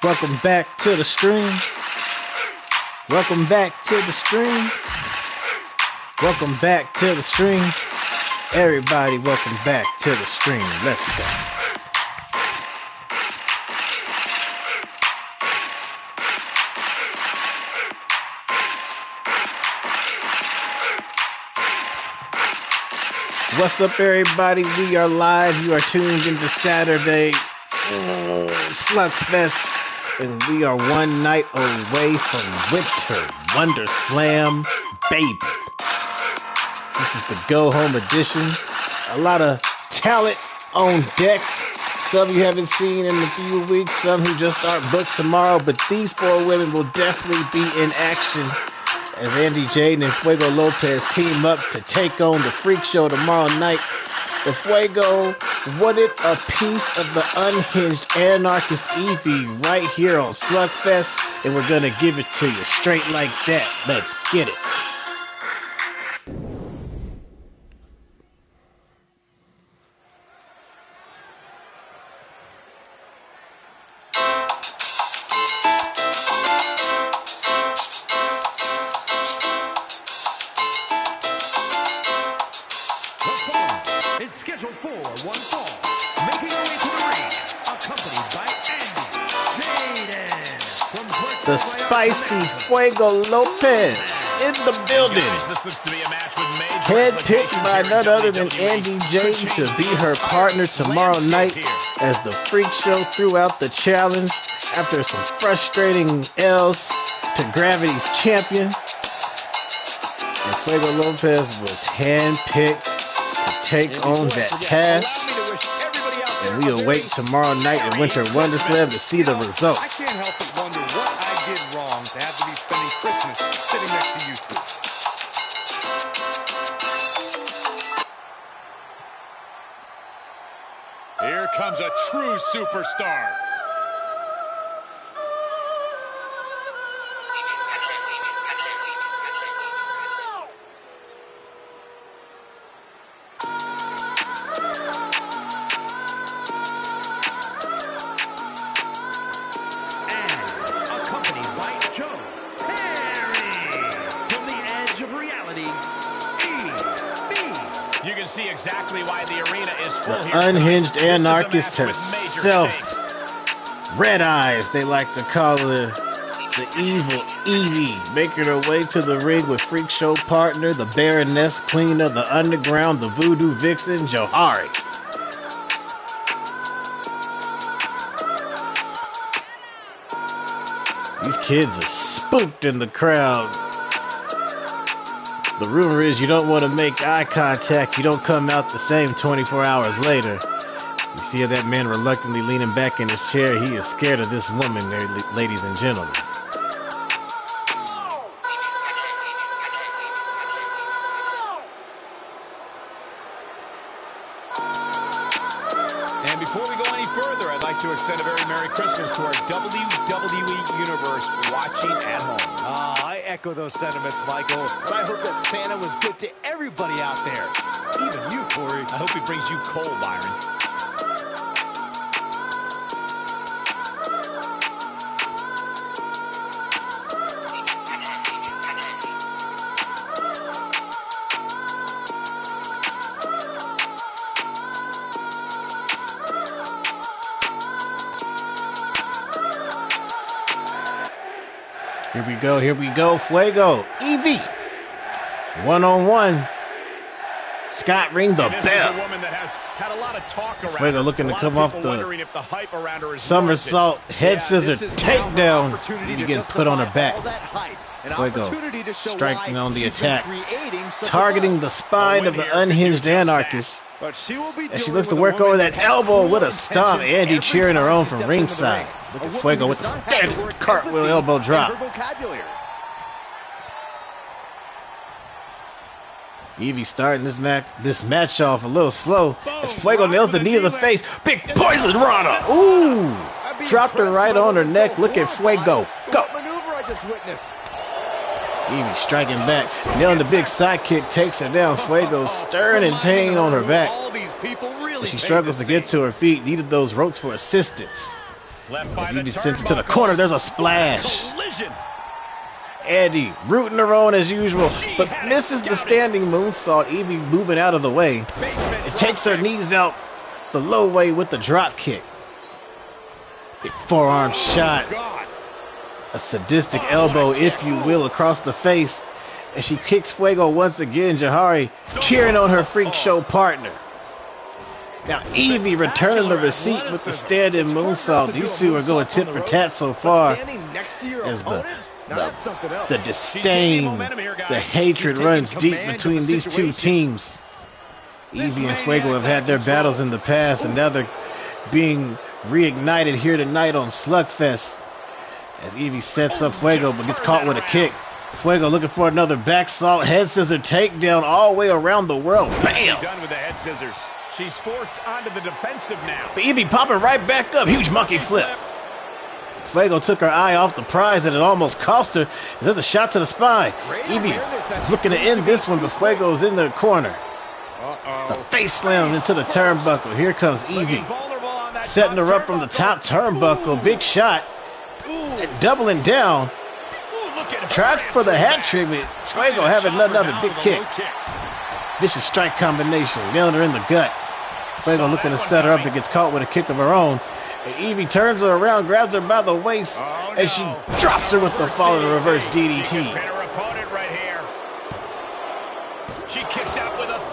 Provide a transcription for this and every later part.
Welcome back to the stream. Welcome back to the stream. Welcome back to the stream. Everybody, welcome back to the stream. Let's go. What's up, everybody? We are live. You are tuned into Saturday Slugfest, and we are one night away from Winter Wonder Slam, baby. This is the go home edition. A lot of talent on deck. Some you haven't seen in a few weeks, some who just start booked tomorrow, but these four women will definitely be in action as Andy Jaden and Fuego Lopez team up to take on the Freak Show tomorrow night. The Fuego wanted a piece of the unhinged anarchist Evie right here on Slugfest, and we're gonna give it to you straight like that. Let's get it. The spicy Fuego Lopez in the building. Handpicked by none other than Andy Jaden to be her partner tomorrow night as the Freak Show threw out the challenge after some frustrating L's to Gravity's champion. And Fuego Lopez was handpicked to take on that task. And we await tomorrow night at Winter Wonder Slam to see the results. I can't help but wonder what I did wrong to have to be spending Christmas sitting next to you two. Here comes a true superstar. Unhinged anarchist herself. Red Eyes, they like to call her the evil Evie, making her way to the ring with Freak Show partner, the Baroness, Queen of the Underground, the Voodoo Vixen, Johari. These kids are spooked in the crowd. The rumor is you don't want to make eye contact. You don't come out the same 24 hours later. You see that man reluctantly leaning back in his chair. He is scared of this woman, ladies and gentlemen. And before we go any further, I'd like to extend a very Merry Christmas to our WWE Universe watching at home. I echo those sentiments, Michael. But I hope that Santa was good to everybody out there. Even you, Corey. I hope he brings you coal, Byron. Here we go, Fuego, Evie, one-on-one. Scott, ring the bell. Fuego looking to come off the somersault, head scissor, takedown. Evie getting put on her back. Fuego striking on the attack, targeting the spine of the unhinged anarchist. As she looks to work over that elbow with a stomp. Andy cheering her on from ringside. Look at Fuego with the standard cartwheel elbow drop. Evie starting this match off a little slow as Fuego nails the knee of the face. Big poison Rana. Ooh, dropped her right on her neck. Look at Fuego. Go. Evie striking back, nailing the big sidekick, takes her down. Fuego stirring in pain on her back. But she struggles to get to her feet, needed those ropes for assistance. As Evie sent it to the corner, there's a splash. Collision. Andy rooting her on as usual, but misses the standing moonsault. Evie moving out of the way. It takes her knees out the low way with the drop kick. Big forearm shot. A sadistic elbow, if you will, across the face. And she kicks Fuego once again. Jahari cheering on her freak show partner. Now Evie returning the receipt with the stand-in moonsault. These two are going tit for tat so far. As the disdain, the hatred runs deep between these two teams. Evie and Fuego have had their battles in the past, and now they're being reignited here tonight on Slugfest. As Evie sets up Fuego but gets caught with a kick. Fuego looking for another back salt, head scissor takedown all the way around the world. Bam! Done with the head scissors. She's forced onto the defensive now. But Evie popping right back up. Huge monkey flip. Fuego took her eye off the prize and it almost cost her. There's a shot to the spine. Evie is looking to end this one, but Fuego's in the corner. A face slam into the turnbuckle. Here comes Evie. Setting her up from the top turnbuckle. Big shot. And doubling down. Tries for the hat trick, but Fuego having nothing of it. Big kick. Vicious strike combination. Nailing her in the gut. Fuego looking to set her up and gets caught with a kick of her own. And Evie turns her around, grabs her by the waist, and she drops her with the fall of the reverse DDT.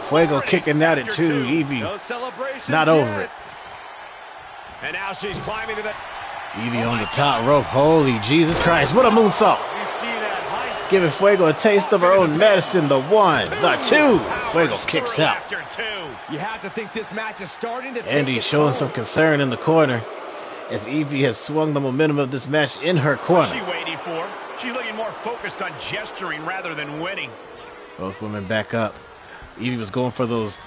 Fuego kicking out at two. Evie not over it. And now she's climbing to the... Evie on the top rope. Holy Jesus Christ. What a moonsault. Giving Fuego a taste of her own medicine. The one, the two. Fuego kicks out. You have to think this match is starting to Andy showing some concern in the corner as Evie has swung the momentum of this match in her corner. What's she waiting for? She's looking more focused on gesturing rather than winning. Both women back up. Evie was going for those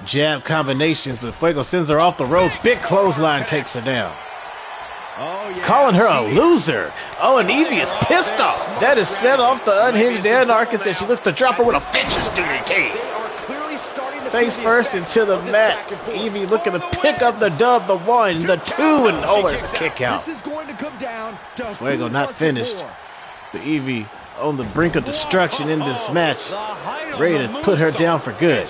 jab combinations, but Fuego sends her off the ropes. Big clothesline takes her down. Calling her a loser. Oh, and Evie is pissed off. That is set off the unhinged anarchist as she looks to drop her with a vicious DDT. Face first into the mat. Evie looking to pick up the dub, the one, the two, and there's a kick out. Fuego not finished. But Evie on the brink of destruction in this match. Ready to put her down for good.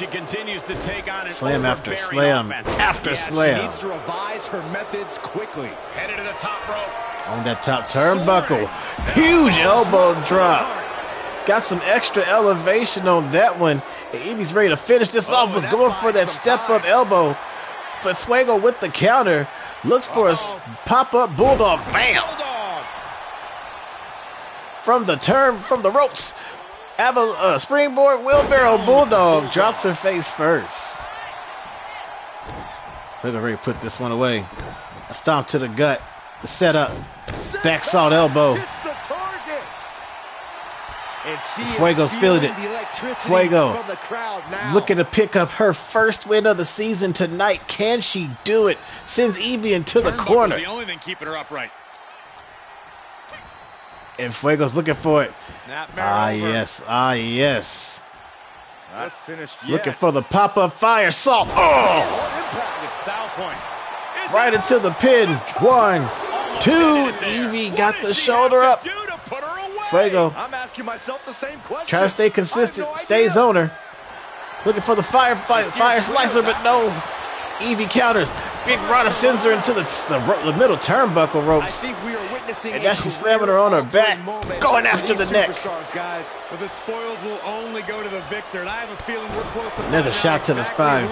Slam after slam after slam. She needs to revise her methods quickly. Headed to the top rope. On that top turnbuckle. Huge elbow drop. Got some extra elevation on that one. And Evie's ready to finish this off. Was going for that step-up elbow. But Fuego with the counter. Looks for a pop-up bulldog. Bam! From the ropes. Springboard wheelbarrow bulldog. Drops her face first. Fuego ready to put this one away. A stomp to the gut. The setup. Back salt elbow. Fuego's feeling it. Fuego looking to pick up her first win of the season tonight. Can she do it? Sends Evie into the corner. The only thing keeping her upright. And Fuego's looking for it. Yes. Yes. Not finished yet. Looking for the pop-up fire salt. Oh! Right into the pin. 1, 2. Evie got the shoulder up. Fuego trying to stay consistent. Stays on her. Looking for the fire slicer, but no. Evie counters. Big Rana sends her into the middle turnbuckle ropes. And now she's slamming her on her back, going after the neck. But the spoils will only go to the victor, and I have a feeling we're close to another shot to the spine.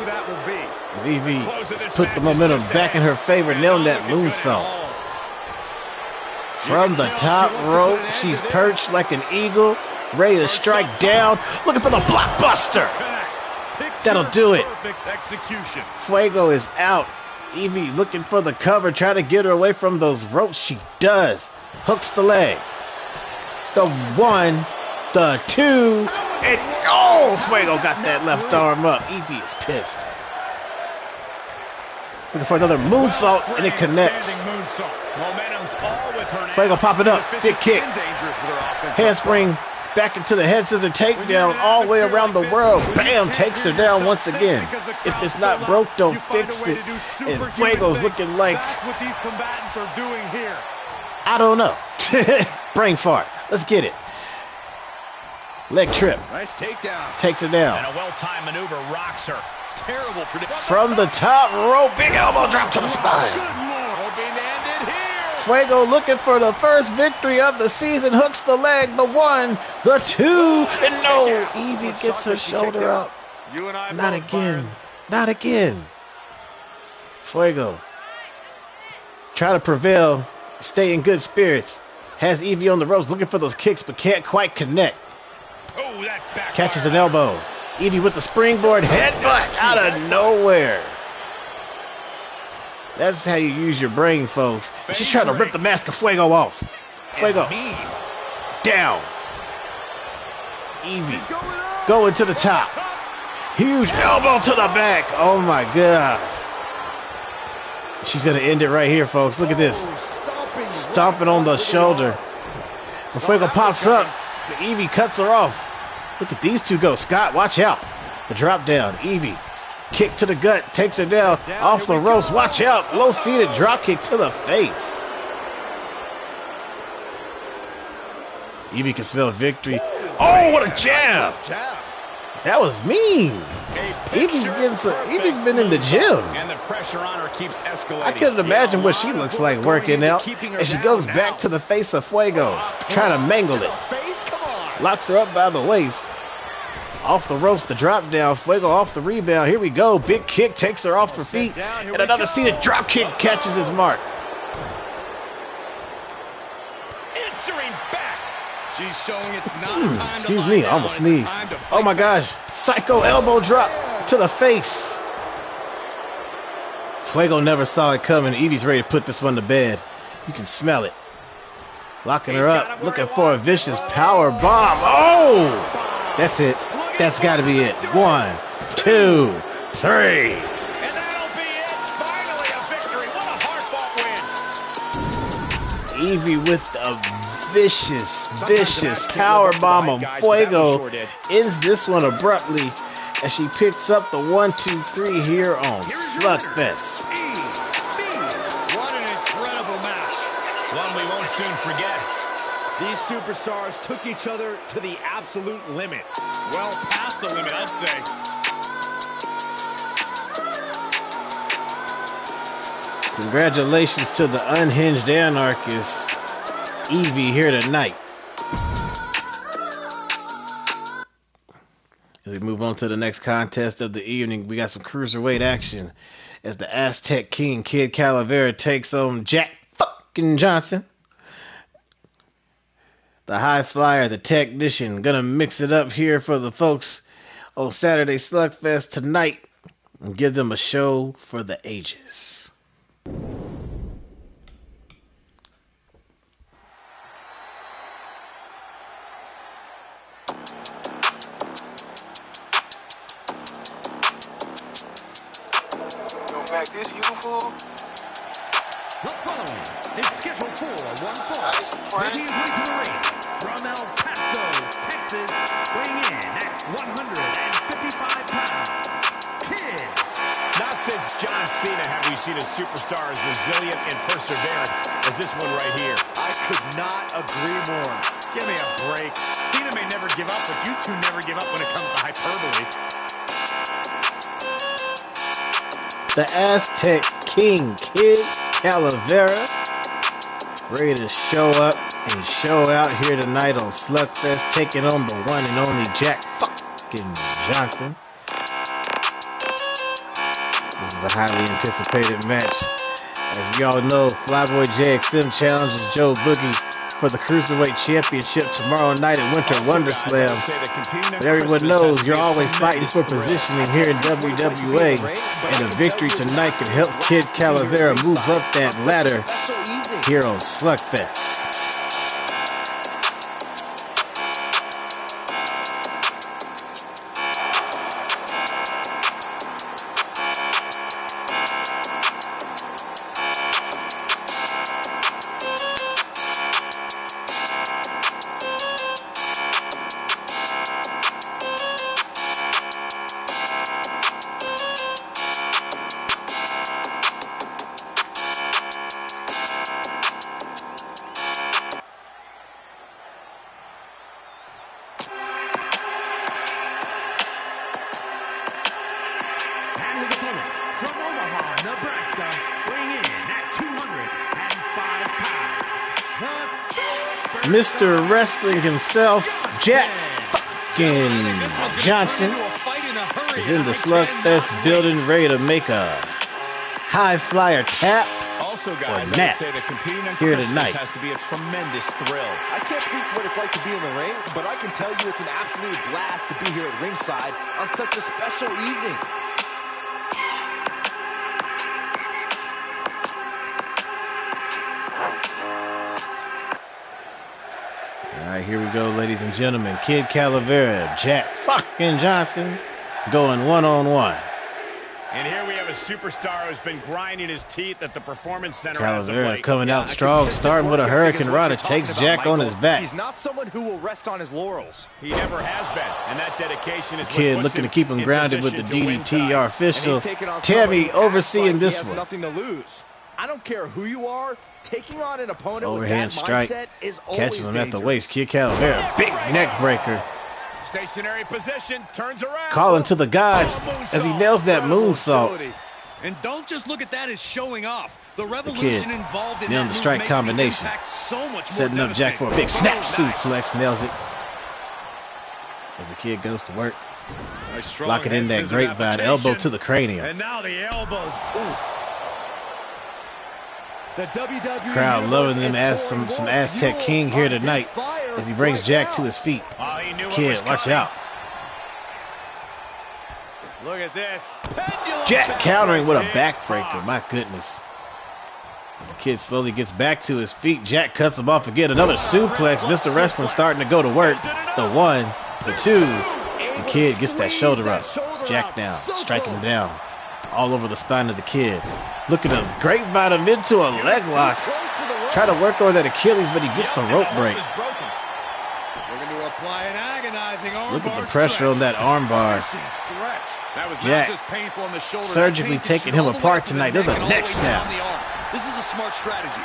Evie has put the momentum back in her favor, nailing that moonsault. From the top rope, she's perched like an eagle, ready to strike down, looking for the blockbuster. That'll do it. Fuego is out. Evie looking for the cover, trying to get her away from those ropes. She does. Hooks the leg. The 1, the 2, and Fuego got that left arm up. Evie is pissed. Looking for another moonsault, and it connects. Fuego popping up. Big kick. Handspring Back into the head scissor takedown all the way around the world. Bam, takes her down once again. If it's not broke, don't fix it. And Fuego's looking like, that's what these combatants are doing here. I don't know. Brain fart. Let's get it. Leg trip. Nice takedown. Takes her down. And a well-timed maneuver rocks her. Terrible prediction. From the top rope, big elbow drop to the spine. Hoping to end it here. Fuego looking for the first victory of the season. Hooks the leg, the 1, the 2, and no. Evie gets her shoulder up. You and I Not both, again. Byron. Not again. Fuego. Try to prevail. Stay in good spirits. Has Evie on the ropes looking for those kicks, but can't quite connect. Oh, that backfired. Catches an elbow. Evie with the springboard headbutt out of nowhere. That's how you use your brain, folks. And she's trying to rip the mask of Fuego off. Fuego. Down. Evie. Going to the top. Huge elbow to the back. Oh my God. She's going to end it right here, folks. Look at this. Stomping on the shoulder. When Fuego pops up, Evie cuts her off. Look at these two go. Scott, watch out. The drop down. Evie. Kick to the gut. Takes her down. Off the ropes. Watch out. Low seated drop kick to the face. Evie can smell victory. Oh, what a jab. That was mean. Evie's been in the gym. And the pressure on her keeps escalating. I couldn't imagine what she looks like working out. And she goes back to the face of Fuego, trying to mangle it. Locks her up by the waist. Off the ropes, the drop down. Fuego off the rebound. Here we go. Big kick takes her off her feet. And another seated drop kick catches his mark. Answering back. She's showing it's not time to excuse me, I almost sneezed. Oh my gosh. Psycho elbow drop to the face. Fuego never saw it coming. Evie's ready to put this one to bed. You can smell it. Locking her up, looking for a vicious power bomb. Oh! That's it. That's got to be it. 1, 2, 3. And that'll be it. Finally a victory. What a hard-fought win. Evie with a vicious power bomb on Fuego ends this one abruptly as she picks up the 1, 2, 3 here on Slugfest. What an incredible match. One we won't soon forget. These superstars took each other to the absolute limit. Well past the limit, I'd say. Congratulations to the unhinged anarchist, Evie, here tonight. As we move on to the next contest of the evening, we got some cruiserweight action as the Aztec King, Kid Calavera, takes on Jack fucking Johnson. The high flyer, the technician, gonna mix it up here for the folks on Saturday Slugfest tonight and give them a show for the ages. This you fool? The following is scheduled for one fall. Making his way to the ring from El Paso, Texas, weighing in at 155 pounds, Kid. Not since John Cena have we seen a superstar as resilient and perseverant as this one right here. I could not agree more. Give me a break. Cena may never give up, but you two never give up when it comes to hyperbole. The Aztec King, Kid Calavera, ready to show up and show out here tonight on Slugfest, taking on the one and only Jack fucking Johnson. This is a highly anticipated match. As we all know, Flyboy JXM challenges Joe Boogie for the Cruiserweight Championship tomorrow night at Winter Wonder Slam. But everyone knows you're always fighting for positioning here in WWA, and a victory tonight can help Kid Calavera move up that ladder here on Slugfest. Mr. Wrestling himself, Jack fucking Johnson, is in the Slugfest building, ready to make a high flyer tap Also, guys, or nap I would say that competing on here Christmas tonight. has to be a tremendous thrill. I can't speak for what it's like to be in the ring, but I can tell you it's an absolute blast to be here at ringside on such a special evening. All right, here we go, ladies and gentlemen. Kid Calavera, Jack fucking Johnson, going one-on-one. And here we have a superstar who's been grinding his teeth at the Performance Center as of Calavera late. coming out strong, starting with a hurricane run. It takes Jack on his back. He's not someone who will rest on his laurels. He never has been, and that dedication is Kid what puts looking him to keep him in grounded with the position to win DDT. tonight. Our official And he's taking on Tammy somebody who acts overseeing like this he has one. nothing to lose. I don't care who you are, taking on an opponent Overhand with that strike, mindset is always catches him at the dangerous. waist. Kid Calavera, big neck breaker. Stationary position, turns around. Calling to the gods as he nails that moonsault. And don't just look at that as showing off. The kid revolution involved in nailing that the strike move makes the combination. impact so much Setting more up Jack for a big devastating. snap suplex, nails it. As the kid goes to work, locking in that grapevine, elbow to the cranium. And now the elbows. Oof. The WWE Crowd loving him Universe as is some pouring Aztec fuel King here on tonight this fire as he brings right Jack now. to his feet. Oh, he knew it Kid, was watch coming. out. Look at this. Pendulum Jack countering with a backbreaker. backbreaker. My goodness. As the kid slowly gets back to his feet. Jack cuts him off again. Another suplex. Mr. Wrestling starting to go to work. The one, the two. The kid gets that shoulder up. Jack down. Striking him down. All over the spine of the kid. Looking to grapevine him into a leg lock. Try to work over that Achilles, but he gets the rope break. Looking to apply an agonizing armbar. Look at the pressure on that armbar. That was Jack not just painful on the shoulder. surgically That pain taking can him shoot all the way apart up to the tonight. There's a and all the neck way snap. down the arm. This is a smart strategy.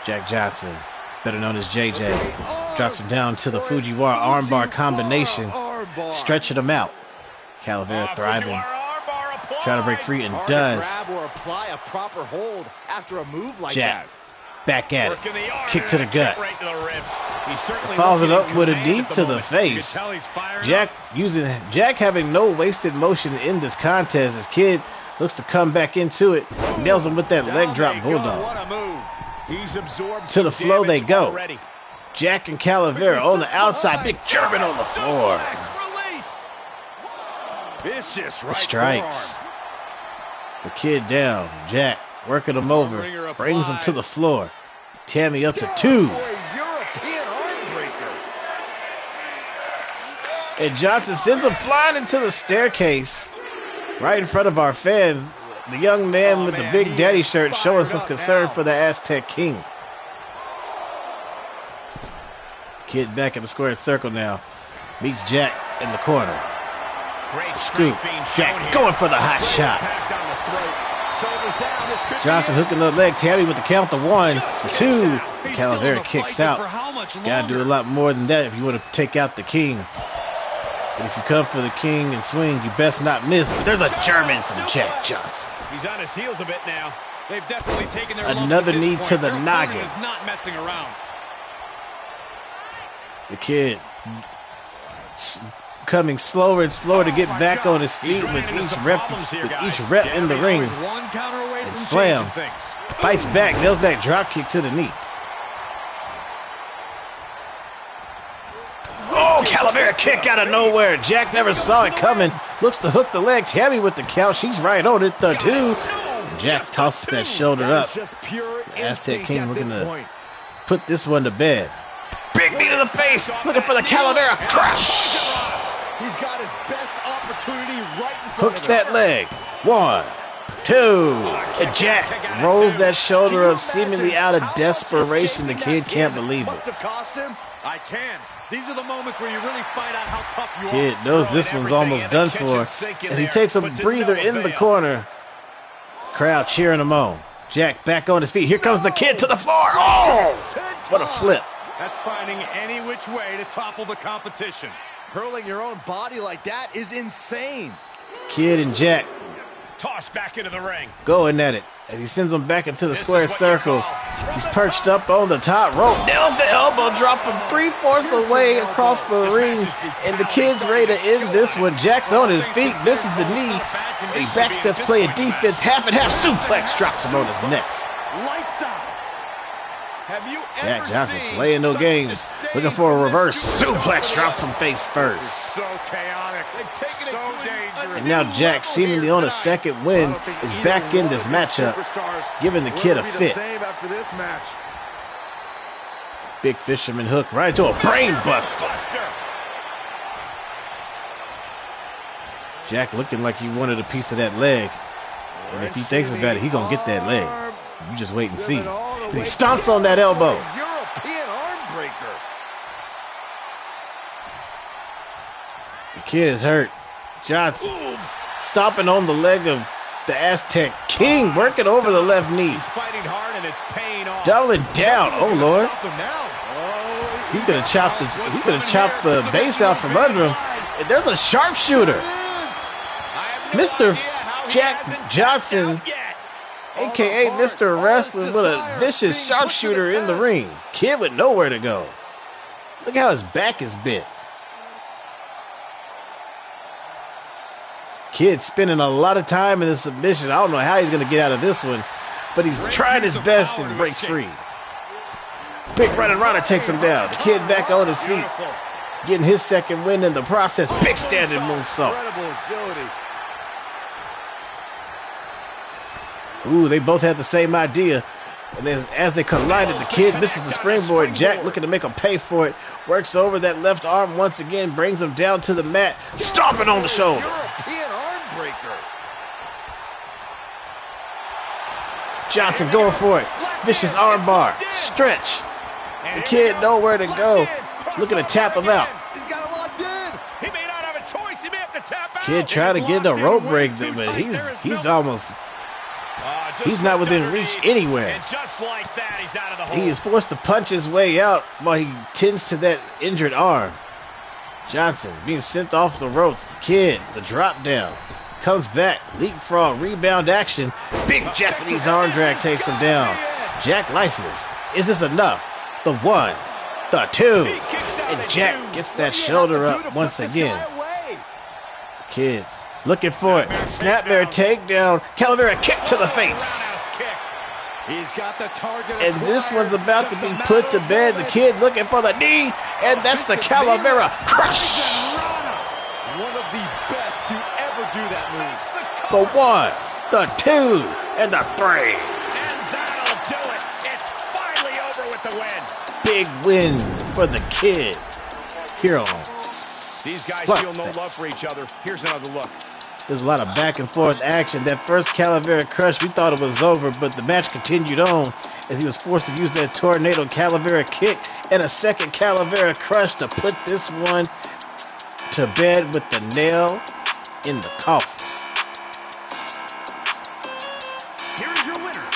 Jack Johnson, better known as JJ, drops him down to the Fujiwara armbar combination, stretching him out. Calavera thriving, trying to break free, and does. Grab or apply a proper hold after a move like Jack, that. back at it, kick to the gut. Right to the ribs. He's certainly Follows it looking up with a in knee command at to the moment. face. You can tell he's fired up. Jack having no wasted motion in this contest. His kid looks to come back into it, nails him with that leg Down drop they go. bulldog. What a move. He's absorbed To the some flow they damage go. already. Jack and Calavera on the outside, big German on the floor. Vicious The right strikes. forearm. The kid down. Jack working him over, brings him to the floor. Tammy up to two. For a European arm breaker. And Johnson sends him flying into the staircase right in front of our fans. The young man with the Big Daddy shirt showing some concern for the Aztec King. Kid back in the squared circle now. Meets Jack in the corner. Great Scoop. strength being shown Jack here. going for the hot shot. Impact on the throat. Shoulders down. This could be Johnson it. hooking the leg. Tammy with the count, the one, the two. He's still in Calavera the kicks fight, but out. for how much Gotta do a longer? lot more than that if you want to take out the king. But if you come for the king and swing, you best not miss. But there's a German from Jack Johnson. He's on his heels a bit now. They've definitely taken their lumps Another at this knee point. to the Their noggin. opponent is not messing around. The kid coming slower and slower to get back on his feet with each rep in the ring. One counter away And from slam. changing things. Fights back, nails that drop kick to the knee. Oh, Calavera kick out of nowhere. Jack never saw it coming. Looks to hook the leg. Tammy with the count. She's right on it. The two. Jack tosses that shoulder up. That is just pure Aztec instinct King at looking this to point. put this one to bed. Big knee to the face. Looking for the Calavera crush. He's got his best opportunity right in front Hooks of him. that leg. One, two. And Jack rolls that shoulder up seemingly out of desperation. The kid can't believe it. Must have cost him. I can. These are the moments where you really find out how tough you Kid are. knows this one's almost done for as he takes a breather in the corner. Crowd cheering him on. Jack back on his feet. Here comes the kid to the floor. Oh, what a flip. That's finding any which way to topple the competition. Hurling your own body like that is insane. Kid and Jack Tossed back into the ring. going at it. as he sends him back into the square circle. He's perched up on the top rope, nails the elbow drop from 3/4 away across the ring, and the Kid's ready to end this one. Jack's on his feet, misses the knee, and he backsteps playing defense, half and half suplex, drops him on his neck. Jack Johnson playing no games, looking for a reverse suplex, drops him face first. So chaotic, so dangerous. And now Jack, seemingly on a second win, is back in this matchup, giving the Kid a fit. Big fisherman hook right into a brain buster. Jack looking like he wanted a piece of that leg. And if he thinks about it, he gonna get that leg. You just wait and see. He stomps on that elbow. European arm breaker. The Kid is hurt. Johnson stomping on the leg of the Aztec King, working over the left knee. He's fighting hard and it's paying off. Doubling down. Oh Lord. He's gonna chop the base out from under him. And there's a sharpshooter. Mr. Jack Johnson, aka Mr. Wrestling, with a vicious sharpshooter in the ring. Kid with nowhere to go. Look how his back is bent. Kid spending a lot of time in the submission. I don't know how he's going to get out of this one, but he's trying his best and breaks free. Big running runner takes him down. The Kid back on his feet, getting his second win in the process. Big standing moonsault. Ooh, they both had the same idea. And as they collided, the Kid misses the springboard. Jack looking to make him pay for it. Works over that left arm once again, brings him down to the mat, stomping on the shoulder. European arm breaker. Johnson going for it. Vicious arm bar. Stretch. The Kid nowhere to go. Looking to tap him out. He's got it locked in. He may not have a choice. He may have to tap out. Kid trying to get a rope break, but he's almost... He's not within reach anywhere. And just like that, he's out of the hole. He is forced to punch his way out while he tends to that injured arm. Johnson being sent off the ropes. The Kid, the drop down. Comes back, leapfrog, rebound action. Big Japanese arm drag takes him down. Jack lifeless. Is this enough? The one, the two. And Jack gets that shoulder up once again. Kid looking for it. Snapmare takedown. Calavera kick to the face. He's got the target. And this one's about to be put to bed. The Kid looking for the knee. And that's the Calavera crush. One of the best to ever do that move. The one, the two, and the three. And that'll do it. It's finally over with the win. Big win for the Kid. Here on These guys feel no love for each other. Here's another look. There's a lot of back and forth action. That first Calavera crush, we thought it was over, but the match continued on as he was forced to use that tornado Calavera kick and a second Calavera crush to put this one to bed with the nail in the coffin. Here's your winner,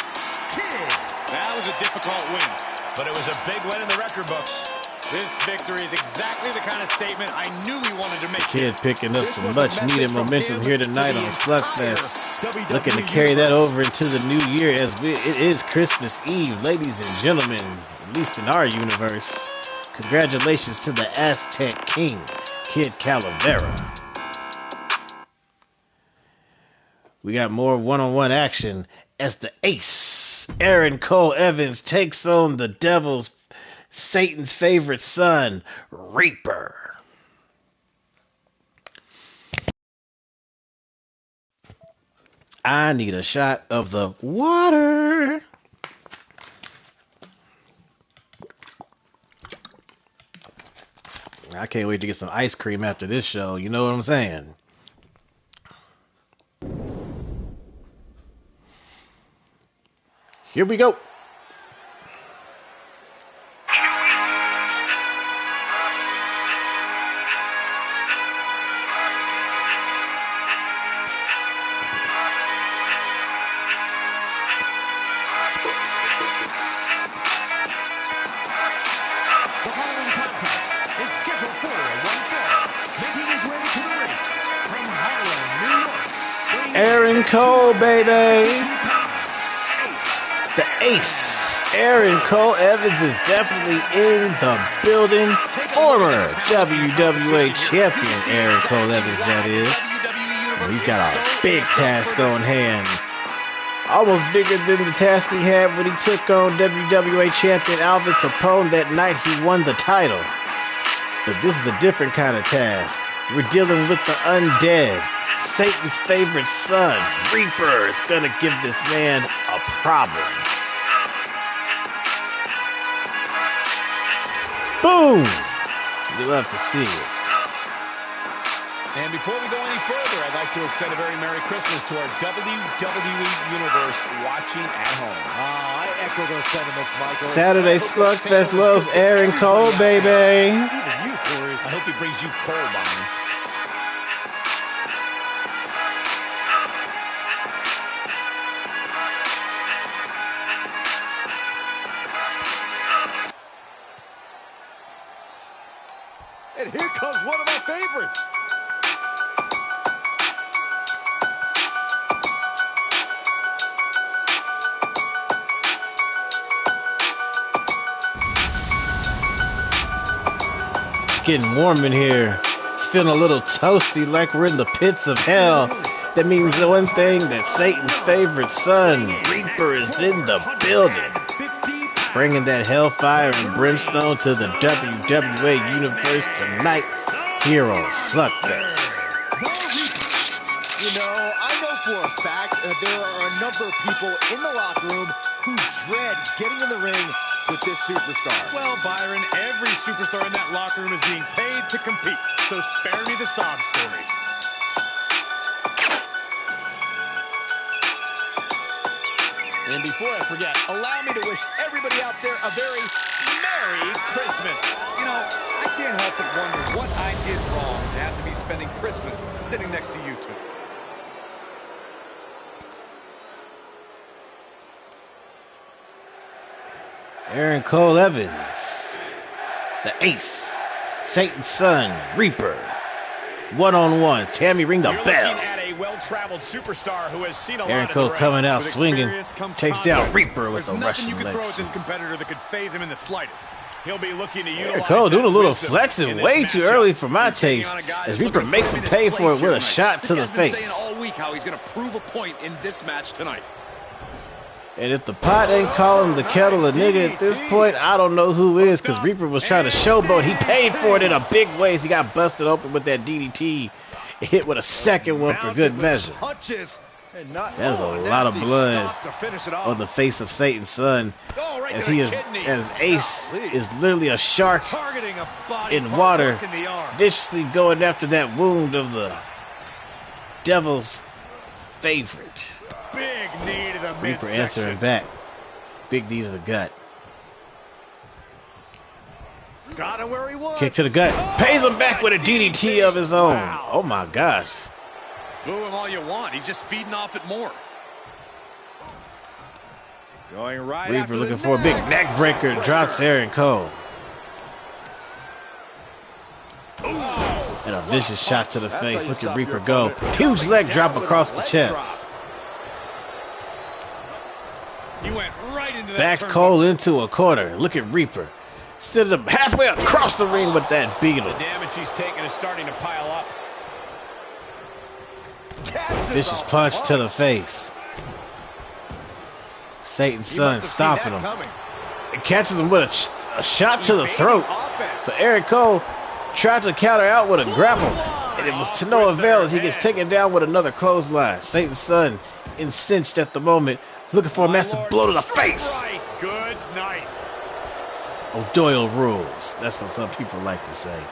Kid. That was a difficult win, but it was a big win in the record books. This victory is exactly the kind of statement I knew he wanted to make. Kid picking up some much needed momentum here tonight on Slugfest. Looking to carry that over into the new year as it is Christmas Eve, ladies and gentlemen, at least in our universe. Congratulations to the Aztec King, Kid Calavera. We got more one-on-one action as the ace, Aaron Cole Evans, takes on the Devil's Satan's favorite son, Reaper. I need a shot of the water. I can't wait to get some ice cream after this show. You know what I'm saying? Here we go. Aaron Cole, baby. The ace, Aaron Cole Evans, is definitely in the building. Former WWA champion Aaron Cole Evans, that is. And he's got a big task on hand. Almost bigger than the task he had when he took on WWA champion Alvin Capone that night he won the title. But this is a different kind of task. We're dealing with the undead. Satan's favorite son, Reaper, is gonna give this man a problem. Boom! You'll have to see it. And before we go any further, I'd like to extend a very Merry Christmas to our WWE Universe watching at home. I echo those sentiments, Michael. Saturday Slugfest loves Aaron Cole, baby. Even you, Corey. I hope he brings you Cole, Bonnie. And here comes one of my favorites. It's getting warm in here. It's feeling a little toasty, like we're in the pits of hell. That means the one thing, that Satan's favorite son, Reaper, is in the building. Bringing that hellfire and brimstone to the WWA Universe tonight here on Slugfest. You know, I know for a fact there are a number of people in the locker room who dread getting in the ring with this superstar. Well, Byron, every superstar in that locker room is being paid to compete, so spare me the sob story. And before I forget, allow me to wish everybody out there a very Merry Christmas. You know, I can't help but wonder what I did wrong to have to be spending Christmas sitting next to you two. Aaron Cole Evans, the ace, Satan's son, Reaper. One-on-one. Tammy, ring the bell. Well-traveled superstar who has seen a Aaron lot Cole of coming out With swinging, takes down confidence. Reaper with a There's nothing Russian you can leg throw at this sweep. competitor that could phase him in the slightest. He'll be looking to Aaron utilize Cole doing a little wisdom in flexing this way too matchup. early for my He's taking taste, on a guy as that's Reaper looking makes to him prove pay his for place it here with a tonight. shot to the This guy's been face. saying all week how he's going to prove a point in this match tonight. And if the pot ain't calling the kettle a nigga at this point, I don't know who is, because Reaper was trying to showboat. He paid for it in a big way as he got busted open with that DDT. Hit with a second one for good measure. There's a lot of blood on the face of Satan's son, as he is, as Ace is literally a shark in water, viciously going after that wound of the devil's favorite. Big knee to the Reaper midsection. answering back. Big knee to the gut. Got him where he was. Kick to the gut. Pays him back with a DDT of his own. Oh my gosh. Boo him all you want. He's just feeding off it more. Going right Reaper after looking the for a big neck. neck breaker. Drops Aaron Cole. And a vicious shot to the face. Look at Reaper go. Huge leg drop across the chest. He went right into that Backs turnbuckle. Cole into a corner. Look at Reaper. Stood up halfway across the ring with that beetle. The damage he's taken is starting to pile up. Vicious punch to the face. Satan's son stopping him. It catches him with a shot to the throat. But Aaron Cole tried to counter out with a grapple, and it was to no avail as he gets taken down with another clothesline. Satan's son incensed at the moment, looking for a massive blow to the face. Good night. O'Doyle rules. That's what some people like to say.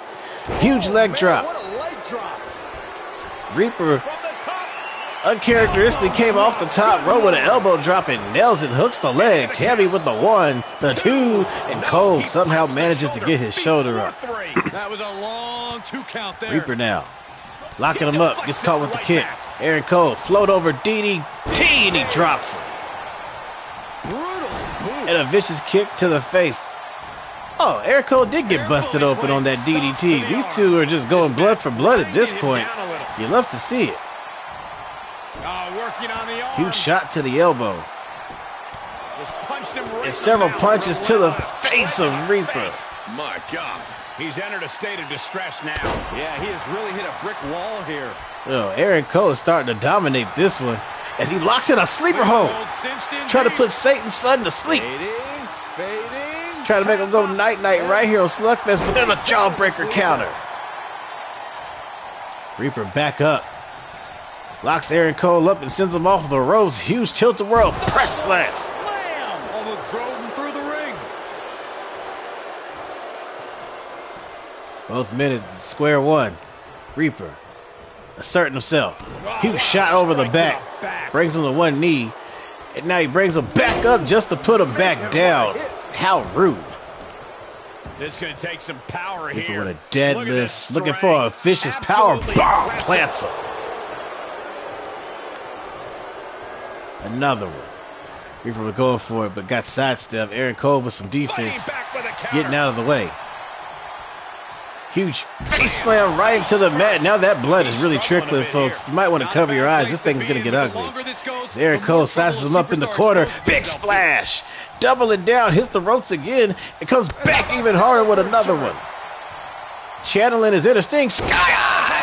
Huge leg drop. What a leg drop. Reaper From the top. uncharacteristically came off the top rope with an elbow drop and nails it, hooks the leg. Tammy with the 1, the 2, and Cole somehow manages to get his shoulder up. That was a long 2 count there. Reaper now locking him up, gets caught with the kick. Aaron Cole float over DDT and he drops him. Brutal boot. And a vicious kick to the face. Oh, Aaron Cole did get busted open on that DDT. These two are just going blood for blood at this point. You love to see it. Working on the arm. Huge shot to the elbow. Just punched him right And several in the mouth. punches to the face of Reaper. My God. He's entered a state of distress now. Yeah, he has really hit a brick wall here. Oh, Aaron Cole is starting to dominate this one as he locks in a sleeper hold. Trying to put Satan's son to sleep. Fading. Trying to make him go night-night right here on Slugfest, but there's a jawbreaker counter. Reaper back up. Locks Aaron Cole up and sends him off the ropes. Huge tilt-a-whirl press slam. Slam! Almost drove him through the ring. Both men at square one. Reaper asserting himself. Huge shot over the back. Brings him to one knee. And now he brings him back up just to put him back down. How rude. This is going to take some power Reaper here. with a deadlift. Looking for a vicious power bomb. Plants him. Another one. Reaper was going for it, but got sidestepped. Aaron Cole with some defense. Getting out of the way. Huge face slam right into the mat. Now that blood is really trickling, folks. You might want to cover your eyes. This thing's going to get ugly. As Aaron Cole sizes him up in the corner. Big splash. Doubling down. Hits the ropes again. It comes back even harder with another one. Channeling his inner sting. Sky High.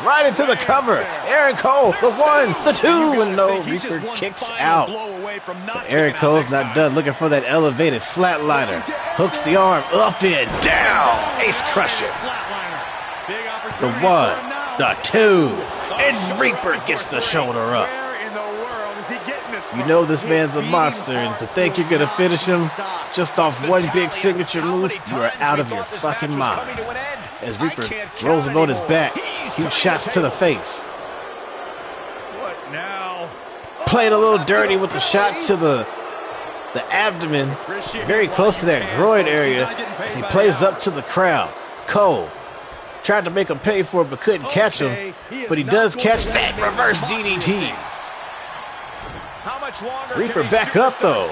Right into the cover. Aaron Cole, the one, the two, and no, Reaper kicks out. But Aaron Cole's not done looking for that elevated flatliner. Hooks the arm up and down. Ace crusher. The one, the two, and Reaper gets the shoulder up. You know this man's a monster, and to think you're going to finish him just off one big signature move, you are out of your fucking mind. As Reaper rolls him on his back, huge shots to the face. What now? Played a little dirty with the shot to the abdomen, very close to that groin area, as he plays up to the crowd. Cole tried to make him pay for it, but couldn't catch him. But he does catch that reverse DDT. Reaper back up though,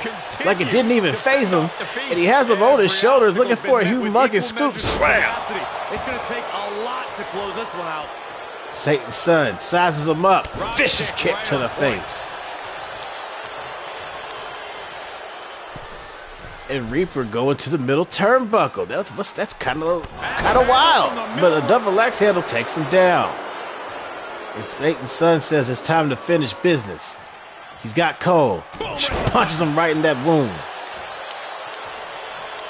like it didn't even phase him, and he has him on his shoulders looking for a humongous scoop slam. It's going to take a lot to close this one out. Satan's son sizes him up, vicious kick to the face. And Reaper going to the middle turnbuckle. That's kind of wild, but a double axe handle takes him down. And Satan's son says it's time to finish business. He's got Cole. Punches him right in that wound.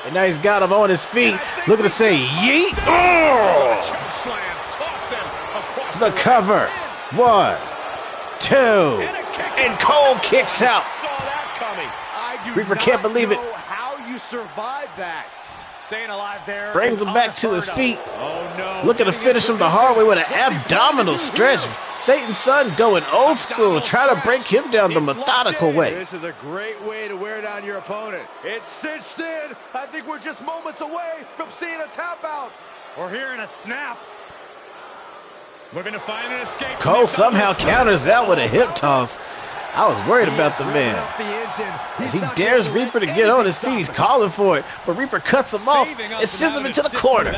And now he's got him on his feet. Looking to say, yeet. Oh! The cover. 1, 2. And Cole kicks out. Reaper can't believe it. How you survived that. Staying alive there. Brings him back to his feet. Oh, no. Looking to finish him the hard way with an abdominal stretch. Satan's son going old school, trying to break him down the methodical way. This is a great way to wear down your opponent. It's cinched in. I think we're just moments away from seeing a tap out. Or hearing a snap. Looking to find an escape. Cole somehow counters that with a hip toss. I was worried about the man. As he dares Reaper to get on his feet, he's calling for it, but Reaper cuts him off and sends him into the corner.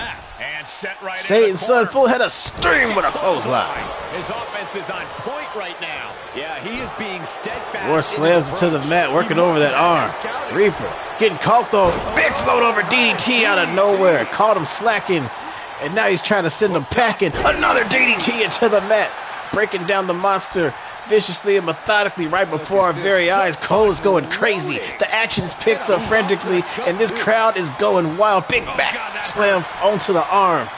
Satan's son full head of steam with a clothesline. His offense is on point right now. Yeah, he is being steadfast. Moore slams it to the mat, working over that arm. Reaper getting caught though. Big float over DDT out of nowhere. Caught him slacking, and now he's trying to send him packing. Another DDT into the mat, breaking down the monster viciously and methodically right before our very eyes. Cole is going crazy. The action is picked up frantically, and this crowd is going wild. Big back slam onto the arm.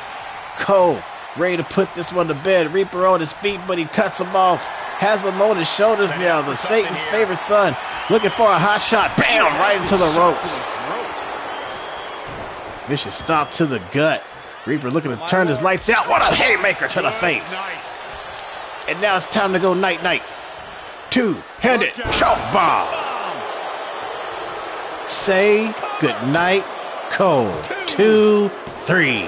Cole ready to put this one to bed. Reaper on his feet, but he cuts him off. Has him on his shoulders now. The Satan's favorite son looking for a hot shot. Bam! Right into the ropes. Vicious stop to the gut. Reaper looking to turn his lights out. What a haymaker to the face. And now it's time to go night-night. Two-handed choke bomb. Say goodnight, Cole. 2, 3.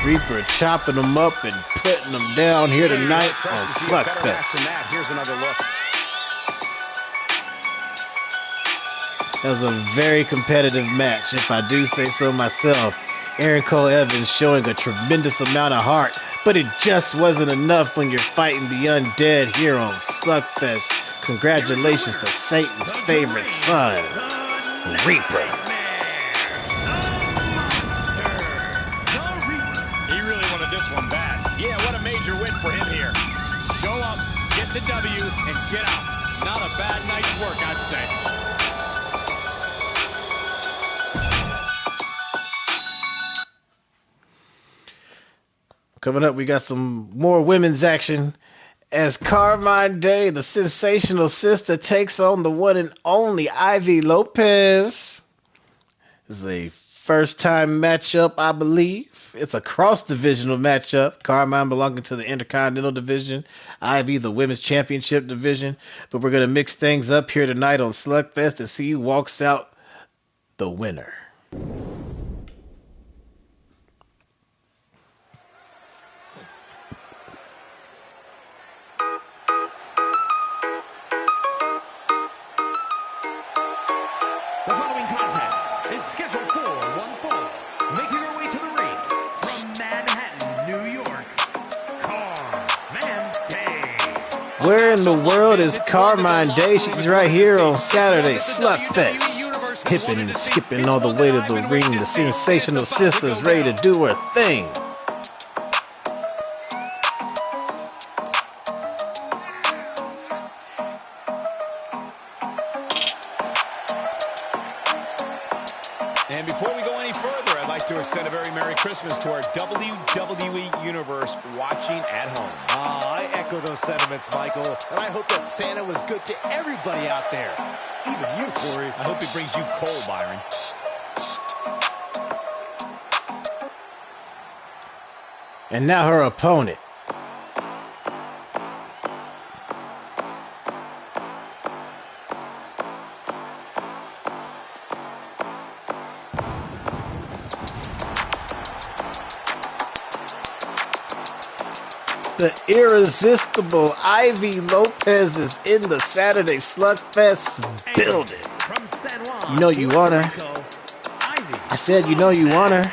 Reaper chopping them up and putting them down here tonight on Slugfest. Here's another look. That was a very competitive match, if I do say so myself. Aaron Cole Evans showing a tremendous amount of heart, But it just wasn't enough when you're fighting the undead here on Slugfest. Congratulations to Satan's favorite son, Reaper. He really wanted this one bad. Yeah, what a major win for him here. Show up, get the W, and get out. Not a bad night's work, I'd say. Coming up, we got some more women's action as Carmine Day, the sensational sister, takes on the one and only Ivy Lopez. This is a first-time matchup, I believe. It's a cross-divisional matchup. Carmine belonging to the Intercontinental Division, Ivy the Women's Championship Division. But we're going to mix things up here tonight on Slugfest and see who walks out the winner. Where in the world is Carmine Day? She's right here on Saturday, Slugfest. Hipping and skipping all the way to the ring. The sensational sister's ready to do her thing. And before we go any further, I'd like to extend a very Merry Christmas to our WWE Universe watching at home. I echo those sentiments, Michael, and I hope that Santa was good to everybody out there. Even you, Corey. I hope he brings you coal, Byron. And now her opponent. The irresistible Ivy Lopez is in the Saturday Slugfest building. You know you want her. I said you know you want her.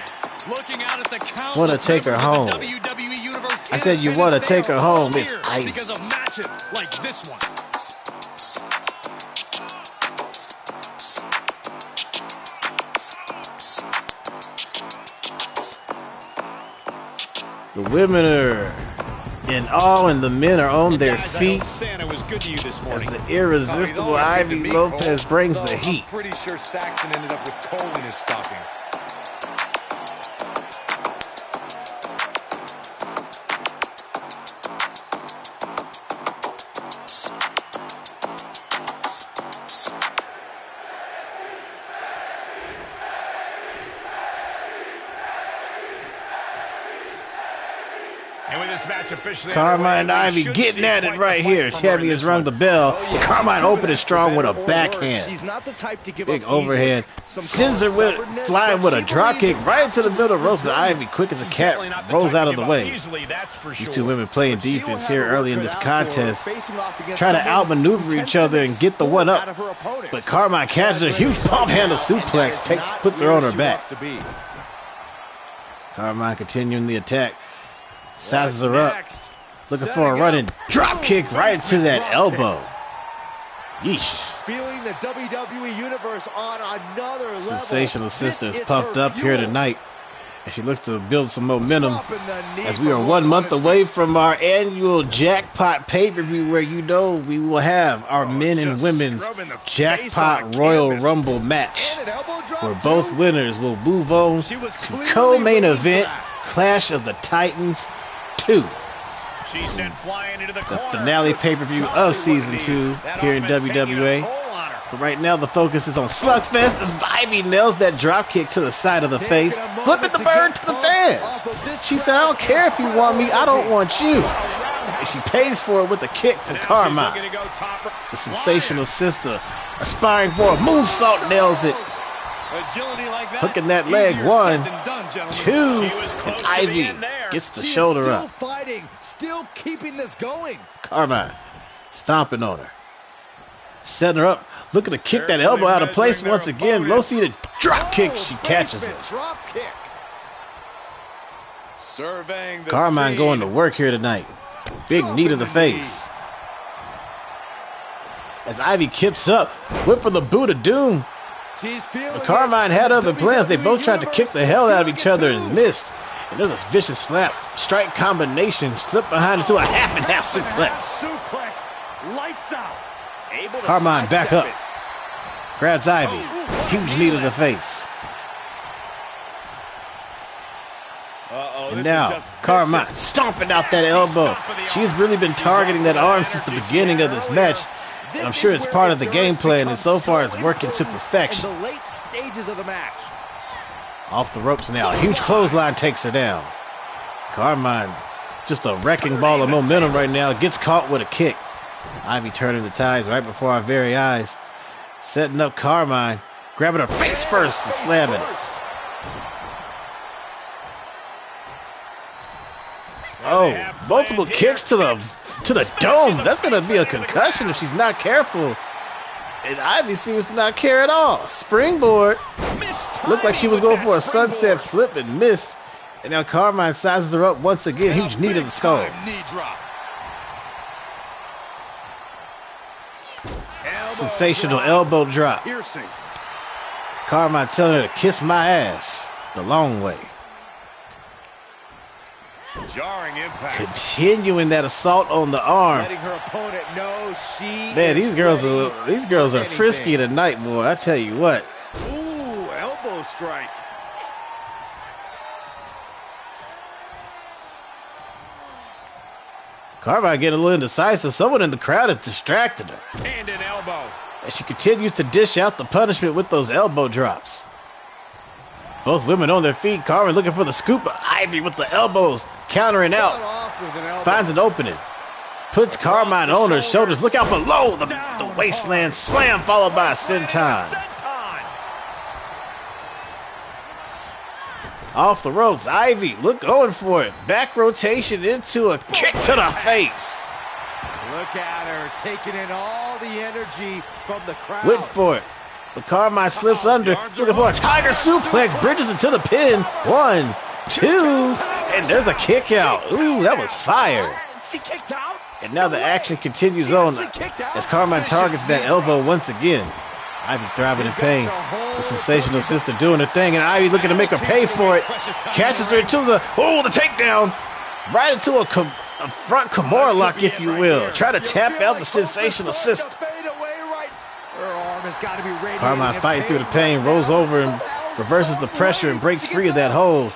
Want to take her home. I said you want to take her home. It's Ivy. Because of matches like this one. The women are in awe and the men are on their feet Santa was good to you this as morning. the irresistible Ivy Lopez brings the heat. I'm pretty sure Saxon ended up with coal in his stocking. Carmine and Ivy getting at it right here. Champion has rung the bell. But Carmine opened it strong with a backhand. Big overhead. Sends her flying with a drop kick right into the middle of the ropes. But Ivy, quick as a cat, rolls out of the way. These two women playing defense here early in this contest, trying to outmaneuver each other and get the one up. But Carmine catches a huge pump handle suplex, puts her on her back. Carmine continuing the attack. Sizes her up, looking for a running drop kick right into that elbow. Yeesh. Feeling the WWE Universe on another level. Sensational sister is pumped up here tonight, and she looks to build some momentum as we are 1 month away from our annual jackpot pay-per-view, where you know we will have our men and women's jackpot Royal Rumble match, where both winners will move on to co-main event Clash of the Titans 2. She sent flying into the finale pay-per-view of Season 2 here in WWA. But right now the focus is on Slugfest as Ivy nails that drop kick to the side of the face, flipping the bird to the fans. She said, I don't care if you want me, I don't want you. And she pays for it with a kick from Carmine. The sensational sister, aspiring for a moonsault, nails it. Hooking that leg, 1, 2, and Ivy gets the shoulder up. Still keeping this going. Carmine stomping on her, setting her up, looking to kick that elbow out of place once again. Low seated drop kick, she catches it. Surveying the Carmine scene. going to work here tonight. Big knee to the face. As Ivy kips up, whip for the boot of doom. She's feeling But Carmine had other plans. They both tried to kick the hell out of each other too. and missed. And there's a vicious slap, strike combination, slip behind into a half and half suplex. Suplex, lights out. Able to Carmine back sidestep up. it. Grabs Ivy. Huge knee to the face. Uh-oh, And this now, is just Carmine vicious. stomping out that elbow. She's really been targeting that arm since the beginning of this match. And I'm sure it's part of the gameplay, and so far it's working to perfection. In the late stages of the match. Off the ropes now. A huge clothesline takes her down. Carmine, just a wrecking ball of momentum right now. Gets caught with a kick. Ivy turning the tides right before our very eyes. Setting up Carmine. Grabbing her face first and slamming it. Oh, multiple kicks to the dome. That's going to be a concussion if she's not careful. And Ivy seems to not care at all. Springboard. Looked like she was going for a sunset flip and missed. And now Carmine sizes her up once again. Huge knee to the skull. Knee drop. Sensational elbow drop. Piercing. Carmine telling her to kiss my ass the long way. Jarring impact. Continuing that assault on the arm. Letting her opponent know she Man, is these girls are ready for frisky anything. tonight, boy. I tell you what. Ooh, elbow strike. Carmine getting a little indecisive. Someone in the crowd has distracted her. And an elbow. And she continues to dish out the punishment with those elbow drops. Both women on their feet. Carmine looking for the scoop. Ivy with the elbows. Countering Cut out. off with an elbow. Finds an opening. Puts Carmine on her shoulders. Look out below. The waistland slam followed by a senton. Senton. Off the ropes. Ivy going for it. Back rotation into a kick to the face. Look at her taking in all the energy from the crowd. Went for it. But Carmine slips under. Looking for a tiger suplex. Bridges into the pin. 1, 2. And there's a kick out. Ooh, that was fire. She kicked out. And now the action continues on as Carmine targets that elbow once again. Ivy thriving in pain. The sensational sister doing her thing, and Ivy looking to make her pay for it. Catches her into the takedown. Right into a front Kimura lock, if you will. Try to tap out the sensational sister. Carmine fighting through the pain, rolls over and reverses the pressure and breaks free of that hold.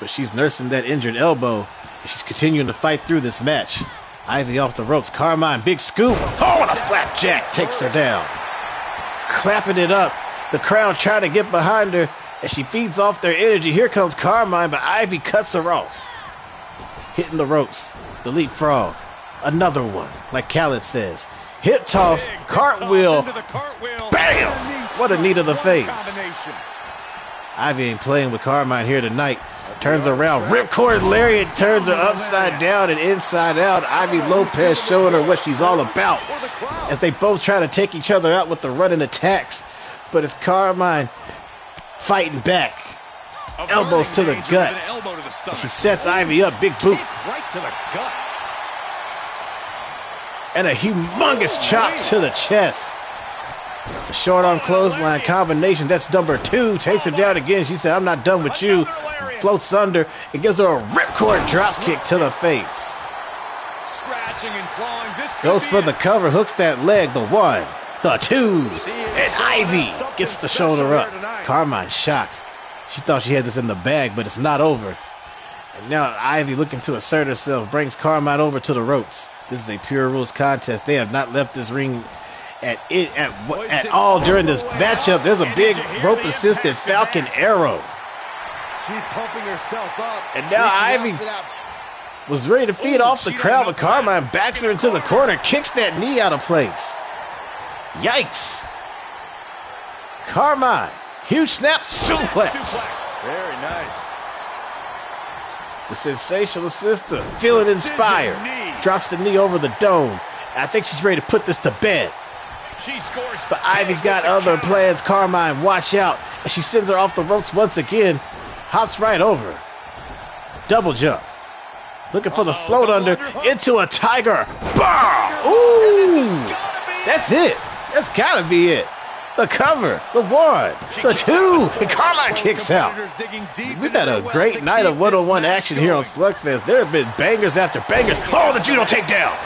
But she's nursing that injured elbow, and she's continuing to fight through this match. Ivy off the ropes. Carmine, big scoop. Oh, and a flapjack takes her down. Clapping it up. The crowd trying to get behind her as she feeds off their energy. Here comes Carmine, but Ivy cuts her off. Hitting the ropes. The leapfrog. Another one, like Khaled says. Hip toss, cartwheel. Bam! What a knee to the face. Ivy ain't playing with Carmine here tonight. Turns around. Ripcord lariat turns her upside down and inside out. Ivy Lopez showing her what she's all about as they both try to take each other out with the running attacks. But it's Carmine fighting back. Elbows to the gut. And she sets Ivy up. Big boot. Right to the gut. And a humongous chop to the chest. The short arm clothesline combination. That's number 2. Takes her down again. She said, I'm not done with you. Floats under and gives her a ripcord drop kick to the face. Scratching and clawing. This Goes for the cover. Hooks that leg. The 1. The 2. And Ivy gets the shoulder up. Carmine shocked. She thought she had this in the bag, but it's not over. And now Ivy, looking to assert herself, brings Carmine over to the ropes. This is a pure rules contest. They have not left this ring at all during this matchup. There's a big rope assisted Falcon Arrow. She's pumping herself up. And now Ivy was ready to feed off the crowd, but Carmine backs her into the corner, kicks that knee out of place. Yikes. Carmine, huge snap suplex. Very nice. The sensational sister, feeling inspired, drops the knee over the dome. I think she's ready to put this to bed. She scores. But Ivy's got other plans. Carmine, watch out. And she sends her off the ropes once again. Hops right over her. Double jump. Looking for the float under into a tiger. Bah! Ooh! That's it. That's got to be it. The cover, the one, the two, and Carmine kicks out. We've had a great night of one-on-one action here on Slugfest. There have been bangers after bangers. Oh, the judo takedown.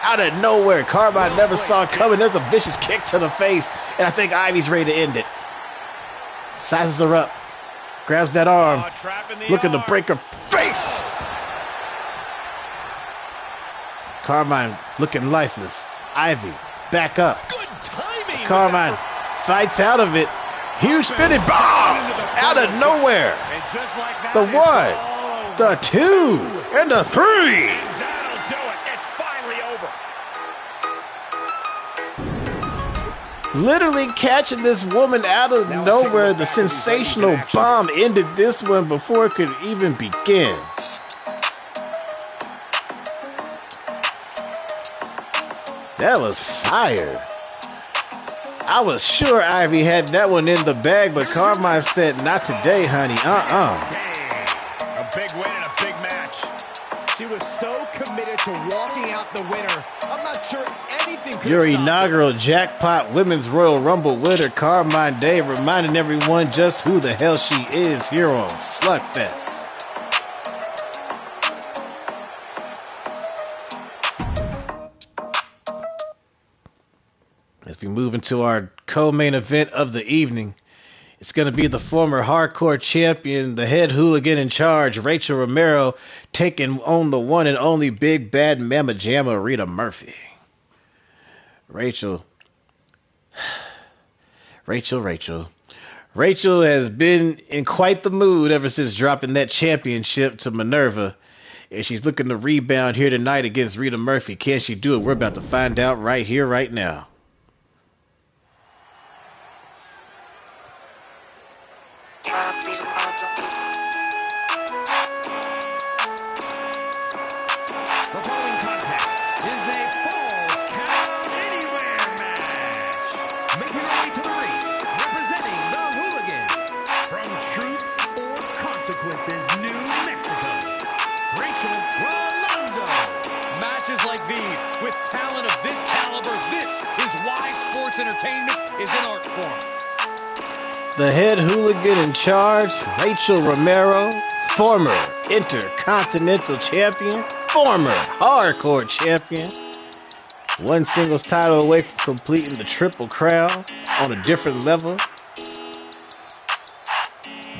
Out of nowhere, Carmine never saw it coming. There's a vicious kick to the face, and I think Ivy's ready to end it. Sizes her up, grabs that arm, looking to break her face. Carmine looking lifeless. Ivy, back up. Carmine fights out of it. Huge spinning bomb out of nowhere. The one, the two, and the three. That'll do it. It's finally over. Literally catching this woman out of nowhere. The sensational bomb ended this one before it could even begin. That was fire. I was sure Ivy had that one in the bag, but Carmine said, not today, honey. A big win and a big match. She was so committed to walking out the winner. I'm not sure anything could Your stop inaugural Jackpot Women's Royal Rumble winner, Carmine Day, reminding everyone just who the hell she is here on Slugfest. As we move into our co-main event of the evening, it's going to be the former hardcore champion, the head hooligan in charge, Rachel Romero, taking on the one and only big bad mama jamma, Rita Murphy. Rachel has been in quite the mood ever since dropping that championship to Minerva. And she's looking to rebound here tonight against Rita Murphy. Can she do it? We're about to find out right here, right now. The following contest is a Falls Count Anywhere match. Making her way to the ring, representing the Hooligans from Truth or Consequences, New Mexico, Rachel Rolando. matches like these with talent of this caliber. This is why sports entertainment is an art form. The head hooligan in charge, Rachel Romero, former Intercontinental Champion, former Hardcore Champion, one singles title away from completing the Triple Crown on a different level.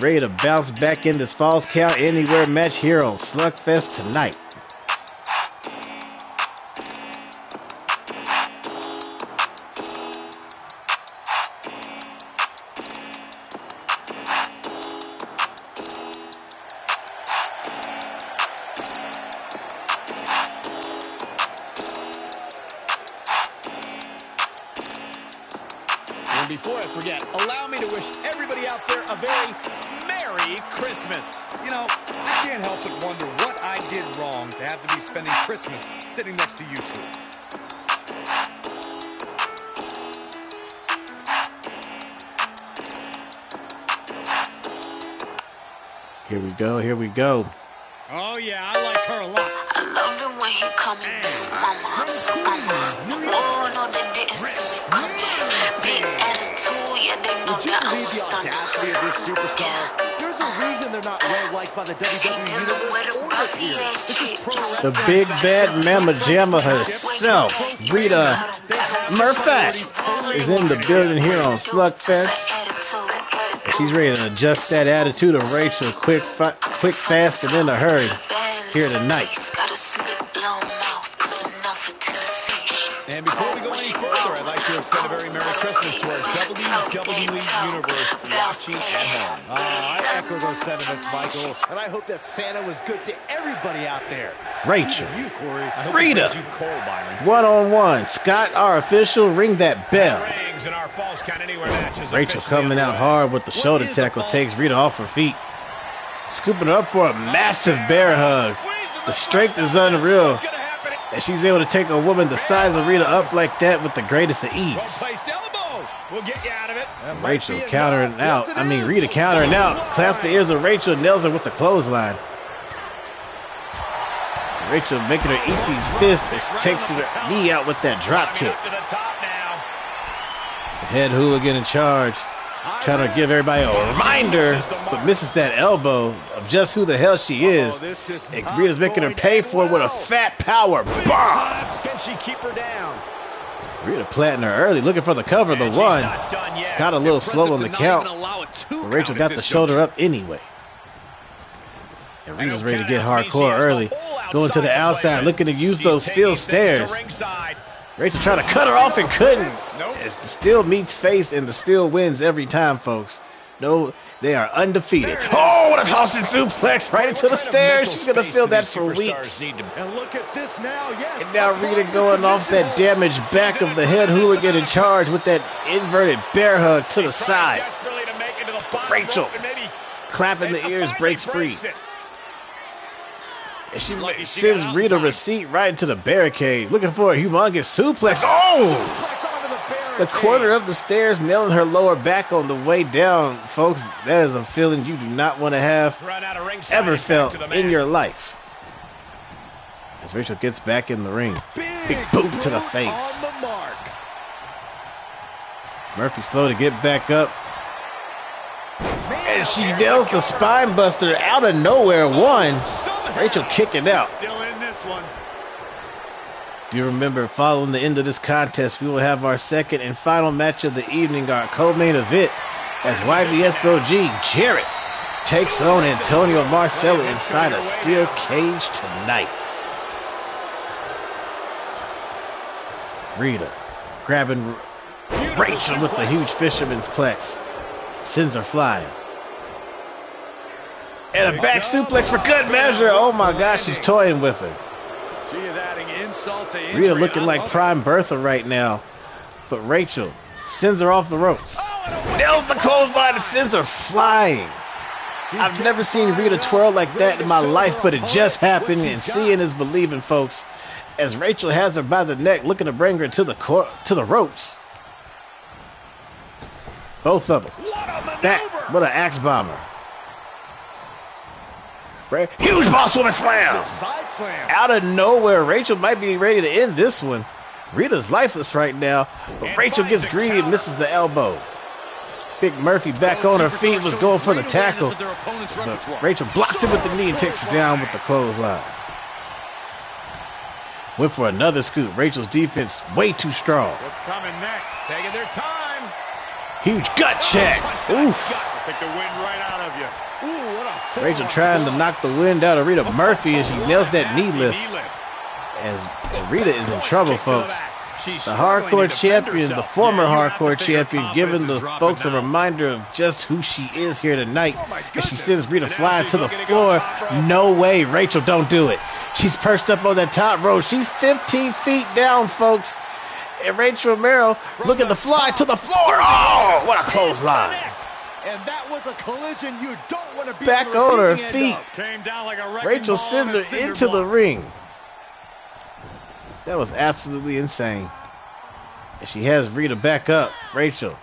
Ready to bounce back in this Falls Count Anywhere match here on Slugfest tonight. Before I forget, allow me to wish everybody out there a very Merry Christmas. You know, I can't help but wonder what I did wrong to have to be spending Christmas sitting next to you two. Here we go, here we go. Oh yeah, I like her a lot. I love it when he call me mama. Oh no, they didn't see me coming. Big attitude, yeah, they know that I'm a stunner. There's a reason they're not well liked by the WWE Universe or the peers. This is pro The wrestling. big bad mama jamma herself, Rita Murphy, is in the building here on Slugfest. She's ready to adjust that attitude of Rachel quick, fast, and in a hurry here tonight. And before we go any further, I'd like to extend a very Merry Christmas to our WWE Universe watching at home. I echo those sentiments, Michael, and I hope that Santa was good to everybody out there. Rachel, Even you, Corey. I hope Rita, it was you, Cole, Byron. one-on-one. Scott, our official, ring that bell. Rings in our Falls Count Anywhere matches. Rachel coming out hard with the shoulder tackle, takes Rita off her feet. Scooping her up for a massive bear hug. The strength is unreal. And she's able to take a woman the size of Rita up like that with the greatest of ease. Well-placed elbow will get you out of it. Rachel countering out. Rita countering out. Clamps the ears of Rachel, nails her with the clothesline. Rachel making her eat these fists as she takes her knee out with that drop kick. The head hooligan in charge, trying to give everybody a reminder, but misses that elbow of just who the hell she is. And Rita's making her pay for it with a fat power bomb. Can she keep her down? Rita planting her early, looking for the cover, the one. It's got a little slow on the count, but Rachel got the shoulder up anyway. And Rita's ready to get hardcore early, going to the outside, looking to use those steel stairs. Rachel trying to cut her off and couldn't. The steel meets face, and the steel wins every time, folks. No, they are undefeated. Oh, what a tossing suplex right into the stairs. She's going to feel that for weeks. And look at this now, yes. And now Rita going off that damaged back of the head hooligan in charge with that inverted bear hug to the side. Rachel clapping the ears, breaks free. And she sends Rita receipt right into the barricade, looking for a humongous suplex. Oh! The corner of the stairs, nailing her lower back on the way down, folks. That is a feeling you do not want to have ever felt in your life. As Rachel gets back in the ring, big boot to the face. Murphy slow to get back up. And she nails the spine buster out of nowhere. One. Rachel kicking out. Still in this one. Do you remember, following the end of this contest, we will have our second and final match of the evening, our co-main event, as YBSOG Jarrett takes on Antonio Marcella inside a steel cage tonight. Rita grabbing Rachel with the huge fisherman's plex. Sends her flying. And a back suplex for good measure. Oh my gosh, she's toying with her. She is adding insult to injury. Rita looking like prime Bertha right now. But Rachel sends her off the ropes. Nails the clothesline and sends her flying. I've never seen Rita twirl like that in my life, but it just happened, and seeing is believing, folks. As Rachel has her by the neck, looking to bring her to the ropes. Both of them. Back. What an axe bomber. Huge boss woman slam. Out of nowhere, Rachel might be ready to end this one. Rita's lifeless right now, but Rachel gets greedy and misses the elbow. Big Murphy back on her feet, was going for the tackle, but Rachel blocks it with the knee and takes her down with the clothesline. Went for another scoop. Rachel's defense way too strong. What's coming next? Taking their time. Huge gut check. Oof. Take the wind right out of you. Ooh, what a Rachel trying to knock the wind out of Rita Murphy as she nails that knee lift. As Rita is in trouble, folks. The hardcore champion, the former hardcore champion, giving the folks a reminder of just who she is here tonight. As she sends Rita flying to the floor. No way, Rachel, don't do it. She's perched up on that top rope. She's 15 feet down, folks. And Rachel Romero looking to fly to the floor. Oh, what a clothesline. And that was a collision you don't want to be back on her feet. Came down like a Rachel sends her into the ring. That was absolutely insane. And she has Rita back up. Rachel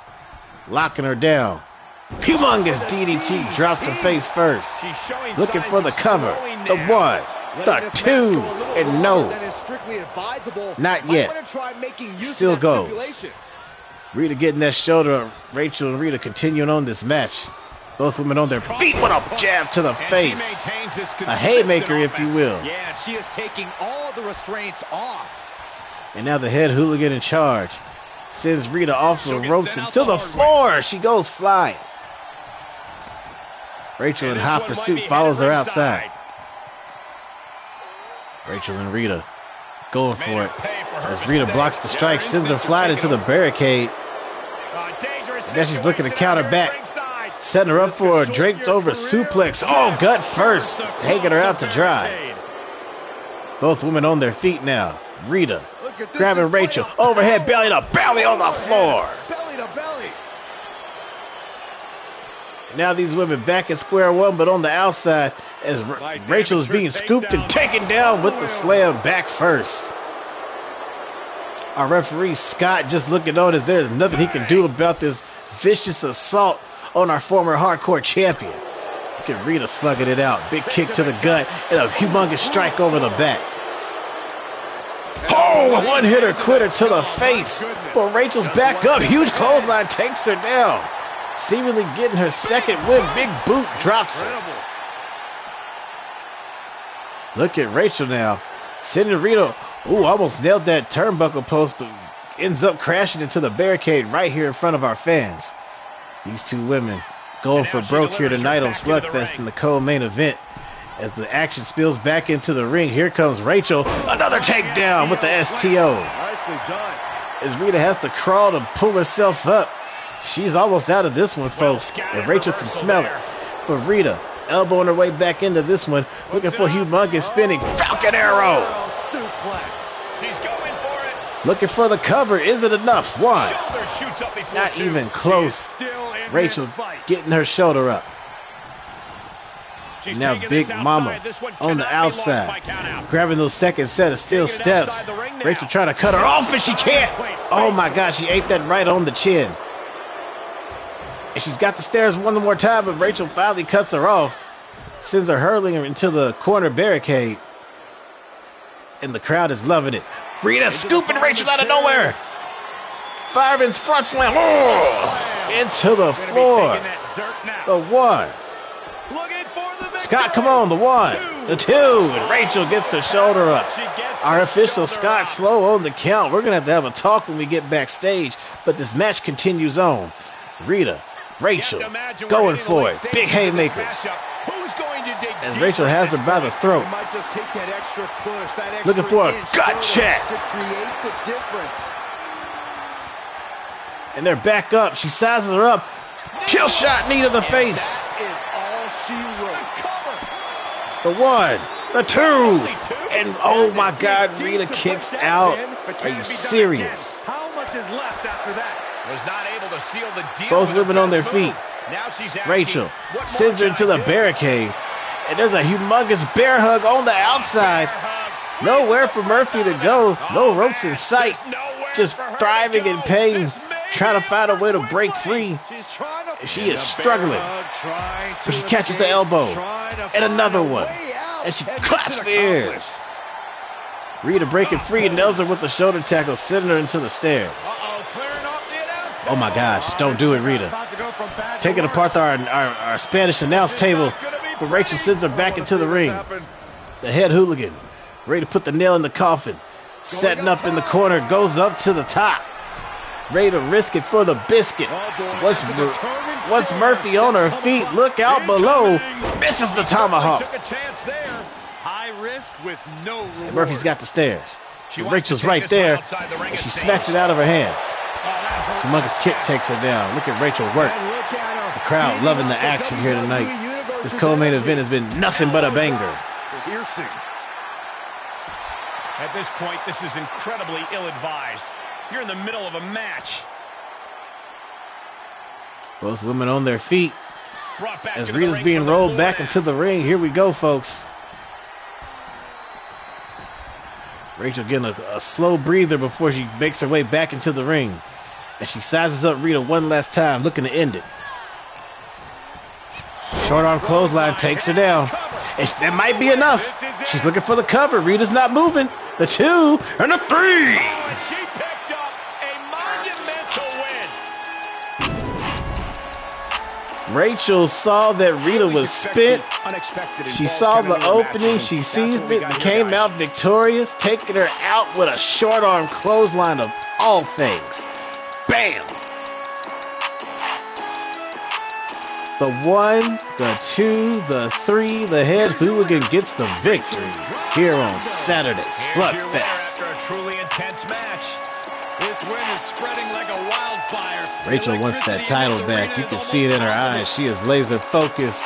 locking her down. Humongous DDT drops her face first. Looking for the cover. The one. The two. And no. Not yet. Still goes. Rita getting that shoulder. Rachel and Rita continuing on this match. Both women on their feet with a jab to the face. A haymaker, if you will. Yeah, she is taking all the restraints off. And now the head hooligan in charge sends Rita off the ropes and to the floor. She goes flying. Rachel in hot pursuit follows her outside. Rachel and Rita going for it. As Rita blocks the strike, sends her flying into the barricade. And now she's looking to counter back. Setting her up for a draped over suplex. Oh, gut first. Hanging her out to dry. Both women on their feet now. Rita grabbing Rachel. Overhead belly to belly on the floor. Belly to belly. Now these women back at square one, but on the outside as Rachel is being scooped and taken down with the slam back first. Our referee, Scott, just looking on as there's nothing he can do about this vicious assault on our former hardcore champion. Look at Rita slugging it out. Big kick to the gut and a humongous strike over the back. Oh, one-hitter quitter to the face. But Rachel's back up. Huge clothesline takes her down. Seemingly getting her second win. Big boot drops her. Look at Rachel now. Sending Rita. Ooh, almost nailed that turnbuckle post, but ends up crashing into the barricade right here in front of our fans. These two women going for broke here tonight on Slugfest in the co-main event. As the action spills back into the ring, here comes Rachel. Another takedown with the STO. Nicely done. As Rita has to crawl to pull herself up. She's almost out of this one, folks, and Rachel can smell it. But Rita, elbowing her way back into this one, looking for humongous spinning Falcon Arrow. Suplex. She's going for it. Looking for the cover. Is it enough? One. Shoulder shoots up before Not two. even close. Rachel getting her shoulder up. She's Now taking Big this outside. Mama This one on the cannot be lost by outside. count out. Grabbing those second set of steel Taking it steps. outside the ring now. Rachel trying to cut her off, and she can't. Oh my God, she ate that right on the chin. And she's got the stairs one more time, but Rachel finally cuts her off. Sends her hurling into the corner barricade. And the crowd is loving it. Rita scooping Rachel out of nowhere. Fireman's front slam. Oh, into the floor. The one. Scott, come on, the one. The two. And Rachel gets her shoulder up. Our official, Scott, slow on the count. We're going to have a talk when we get backstage. But this match continues on. Rita, Rachel, going for it. Big haymakers. As Rachel has her by the throat. Looking for a gut check. And they're back up. She sizes her up. Kill shot, knee to the face. The one, the two, and oh my God, Rita kicks out. Are you serious? How much is left after that? Was not able to seal the deal. Both women on their feet. Now she's asking, Rachel what more sends her can into I the do? barricade, and there's a humongous bear hug on the outside. Nowhere for Murphy to go. No ropes in sight. Just thriving in pain, trying to find a way to break free. She is struggling, but she catches the elbow, and another one, and she claps the ears. Rita breaking free, nails her with the shoulder tackle, sending her into the stairs. Oh my gosh, don't do it, Rita. Taking apart our Spanish announce table, but Rachel sends her back into the ring. The head hooligan, ready to put the nail in the coffin. Setting up in the corner, goes up to the top. Ready to risk it for the biscuit. Once Murphy on her feet, look out below. Misses the tomahawk. High risk with no reward. And Murphy's got the stairs. And Rachel's right there, and she smacks it out of her hands. Humongous kick takes her down. Look at Rachel work. The crowd loving the action here tonight. This co-main event has been nothing but a banger. At this point, this is incredibly ill-advised. You're in the middle of a match. Both women on their feet. Brought back As into the Rita's ring being from the rolled floor back now. into the ring. Here we go, folks. Rachel getting a slow breather before she makes her way back into the ring. And she sizes up Rita one last time, looking to end it. Short arm clothesline takes her down. And that might be enough. She's looking for the cover. Rita's not moving. The two and the three. And she picked up a monumental win. Rachel saw that Rita was spent. Unexpected. She saw the opening. She seized it and came out victorious, taking her out with a short arm clothesline of all things. Bam! The one, the two, the three, the head hooligan gets the victory here on Saturday, Slugfest. After a truly intense match. This win is spreading like a wildfire. Rachel wants that title back. You can see it in her eyes. She is laser focused.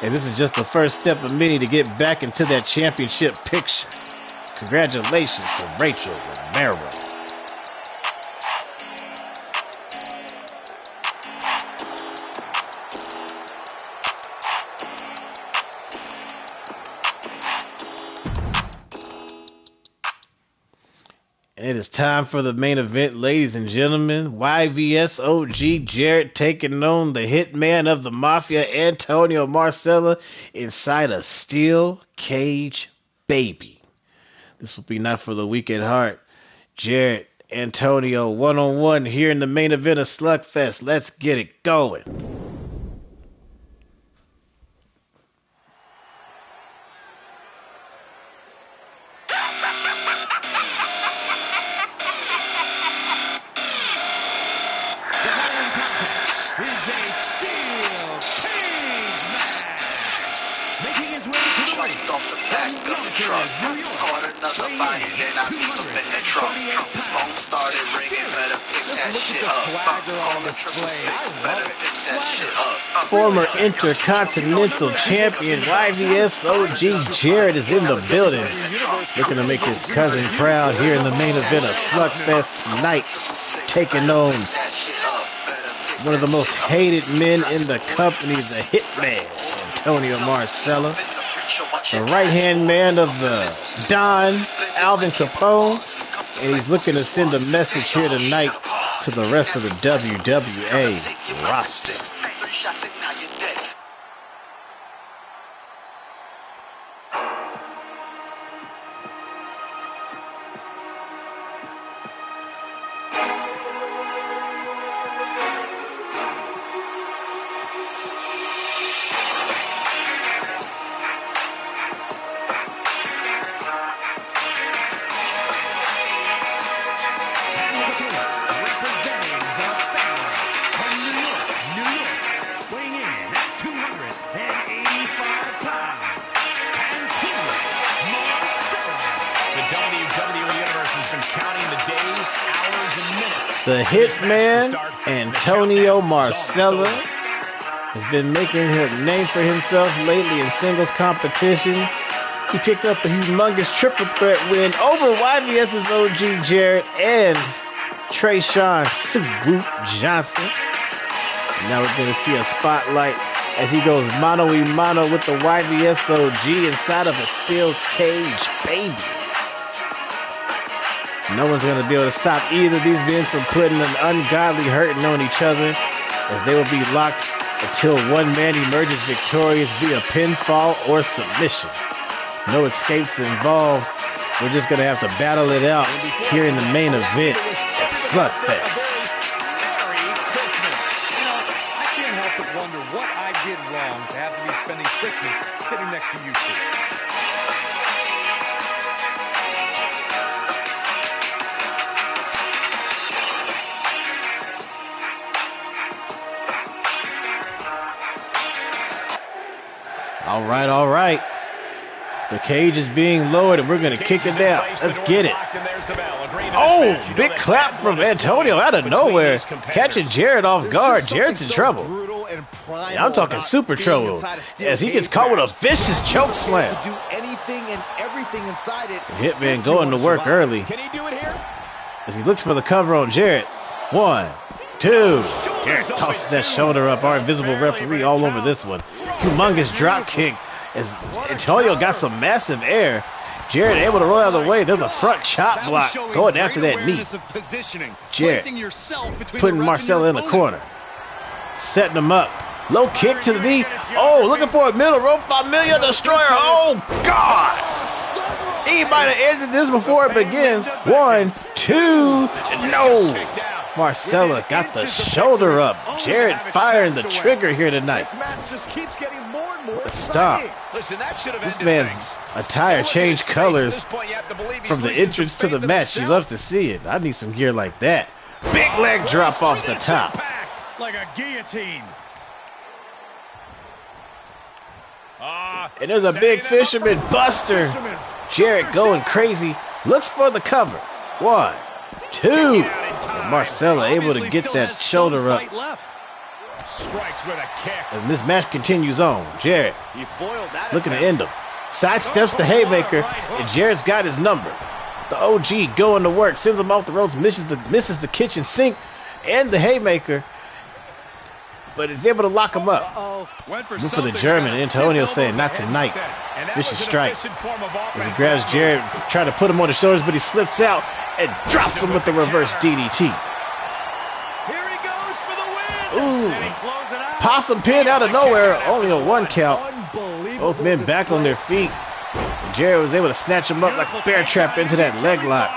And this is just the first step of many to get back into that championship picture. Congratulations to Rachel Romero. And it is time for the main event, ladies and gentlemen. YVS OG Jarrett taking on the hitman of the Mafia, Antonio Marcella, inside a steel cage baby. This will be not for the weak at heart. Jarrett, Antonio, one-on-one here in the main event of Slugfest. Let's get it going. Former Intercontinental Champion YVS OG Jarrett is in the building, looking to make his cousin proud here in the main event of Slugfest tonight, taking on one of the most hated men in the company, the Hitman, Antonio Marcella, the right-hand man of the Don, Alvin Capone, and he's looking to send a message here tonight to the rest of the WWA roster. The Hitman, Antonio Marcella, has been making a name for himself lately in singles competition. He picked up a humongous triple threat win over YVS's OG Jarrett and Trayshawn Swoop Johnson. And now we're going to see a spotlight as he goes mano-a-mano with the YVS OG inside of a steel cage, baby. No one's going to be able to stop either of these men from putting an ungodly hurting on each other, as they will be locked until one man emerges victorious via pinfall or submission. No escapes involved. We're just going to have to battle it out here in the main event of Slugfest. Merry Christmas. I can't help but wonder what I did wrong to have to be spending Christmas sitting next to you two. All right. The cage is being lowered, and we're going to kick it down. Let's get it. Oh, big clap from Antonio out of nowhere, catching Jarrett off guard. Jarrett's in trouble. Yeah, I'm talking super trouble, as he gets caught with a vicious choke slam. Hitman going to work early as he looks for the cover on Jarrett. 1, 2. Jarrett tosses that shoulder up. Our invisible referee all over this one. Humongous drop kick as Antonio got some massive air. Jarrett able to roll out of the way. There's a front chop block going after that knee. Jarrett putting Marcella in the corner, setting him up. Low kick to the knee. Oh, looking for a middle rope. Familia Destroyer. Oh, God. He might have ended this before it begins. 1, 2. No. Marcella got the shoulder up. Jarrett firing the trigger here tonight. Stop. This man's attire changed colors from the entrance to the match. You love to see it. I need some gear like that. Big leg drop off the top. Like a guillotine. And there's a big fisherman buster. Jarrett going crazy. Looks for the cover. 1, 2. And Marcella able to get that shoulder up. And this match continues on. Jarrett looking to end him. Sidesteps the haymaker, and Jarrett's got his number. The OG going to work, sends him off the ropes, misses the kitchen sink and the haymaker, but is able to lock him up. Look for the German. Antonio saying, not tonight. Vicious strike as he grabs Jarrett, trying to put him on the shoulders, but he slips out and drops him with the reverse DDT. Ooh, possum pin out of nowhere, only a 1 count. Both men back on their feet. And Jarrett was able to snatch him up like a bear trap into that leg lock.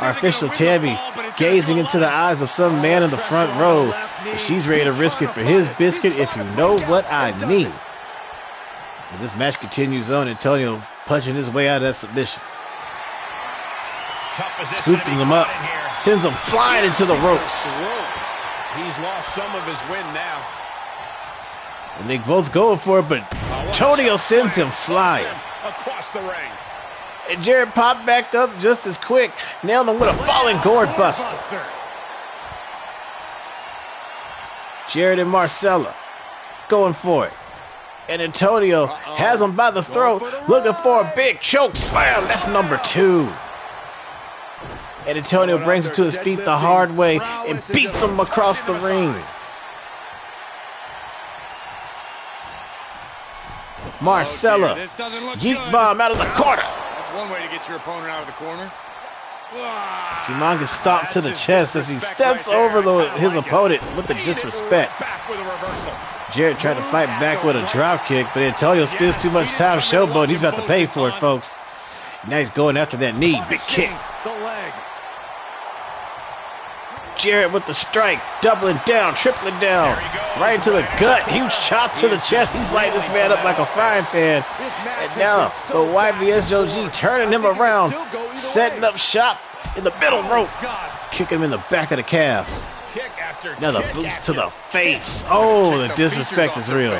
Our official Tammy gazing into the eyes of some man in the front row. And she's ready to risk it for his biscuit, if you know what I mean. And this match continues on. Antonio punching his way out of that submission. Scooping him up, sends him flying into the ropes. He's lost some of his wind now. And they both going for it, but Antonio sends him flying. Across the ring. And Jarrett popped back up just as quick, nailed him with a falling gourd buster. Jarrett and Marcella going for it. And Antonio has him by the throat, looking for a big choke slam. That's number 2. And Antonio brings him to his feet the hard way and beats him across the ring. Marcella, yeet bomb out of the corner. That's one way to get your opponent out of the corner. Humongous stomp to the chest as he steps over his opponent with the disrespect. Jarrett tried to fight back with a drop kick, but Antonio spends too much time showboating. He's about to pay for it, folks. Now he's going after that knee. Big kick. Jarrett with the strike, doubling down, tripling down, right into the gut. Huge chop to the chest. He's lighting this man up like a frying pan. And now the YBSOG turning him around, setting up shop in the middle rope, kicking him in the back of the calf. Another boost to the face. Oh, the disrespect is real.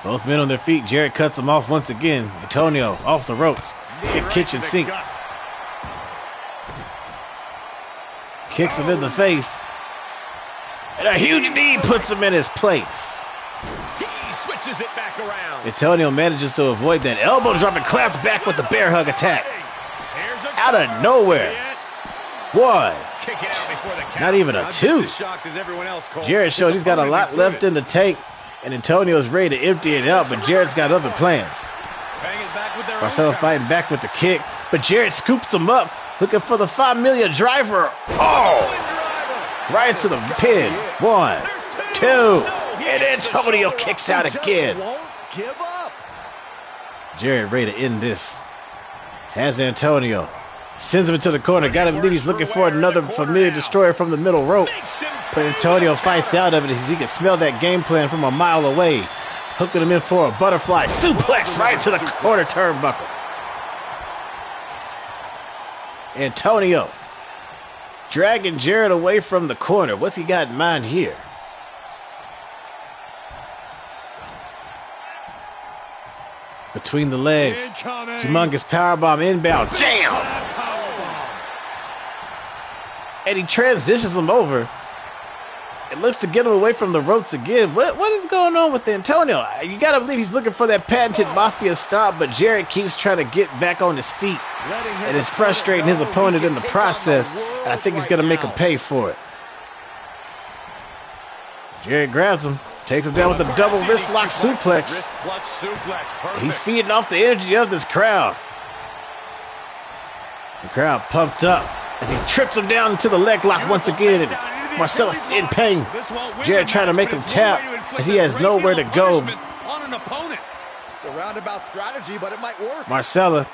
Both men on their feet. Jarrett cuts him off once again. Antonio off the ropes. Kick, kitchen sink. Kicks him in the face. And a huge knee puts him in his place. He switches it back around. Antonio manages to avoid that elbow drop and claps back with the bear hug attack. Out of nowhere. 1. Not even a 2. Jarrett showed he's got a lot left in the tank, and Antonio's ready to empty it out, but Jarrett's got other plans. Marcelo fighting back with the kick, but Jarrett scoops him up, looking for the Familia driver. Oh! Right into the pin. 1, 2, and Antonio kicks out again. Jarrett ready to end this. Has Antonio. Sends him into the corner. Got to believe he's looking for another Familia destroyer from the middle rope. But Antonio fights out of it as he can smell that game plan from a mile away. Hooking him in for a butterfly suplex right to the corner turnbuckle. Antonio dragging Jarrett away from the corner. What's he got in mind here? Between the legs. Humongous powerbomb inbound. Jam! And he transitions him over. It looks to get him away from the ropes again. What is going on with Antonio? You got to believe he's looking for that patented Mafia stop, but Jarrett keeps trying to get back on his feet. And it's frustrating his opponent in the process. And I think he's going to make him pay for it. Jarrett grabs him. Takes him down with a double wrist lock suplex. He's feeding off the energy of this crowd. The crowd pumped up as he trips him down into the leg lock once again. And Marcella in pain. Jarrett trying to make him tap as he has nowhere to go. It's a roundabout strategy, but it might work. Marcella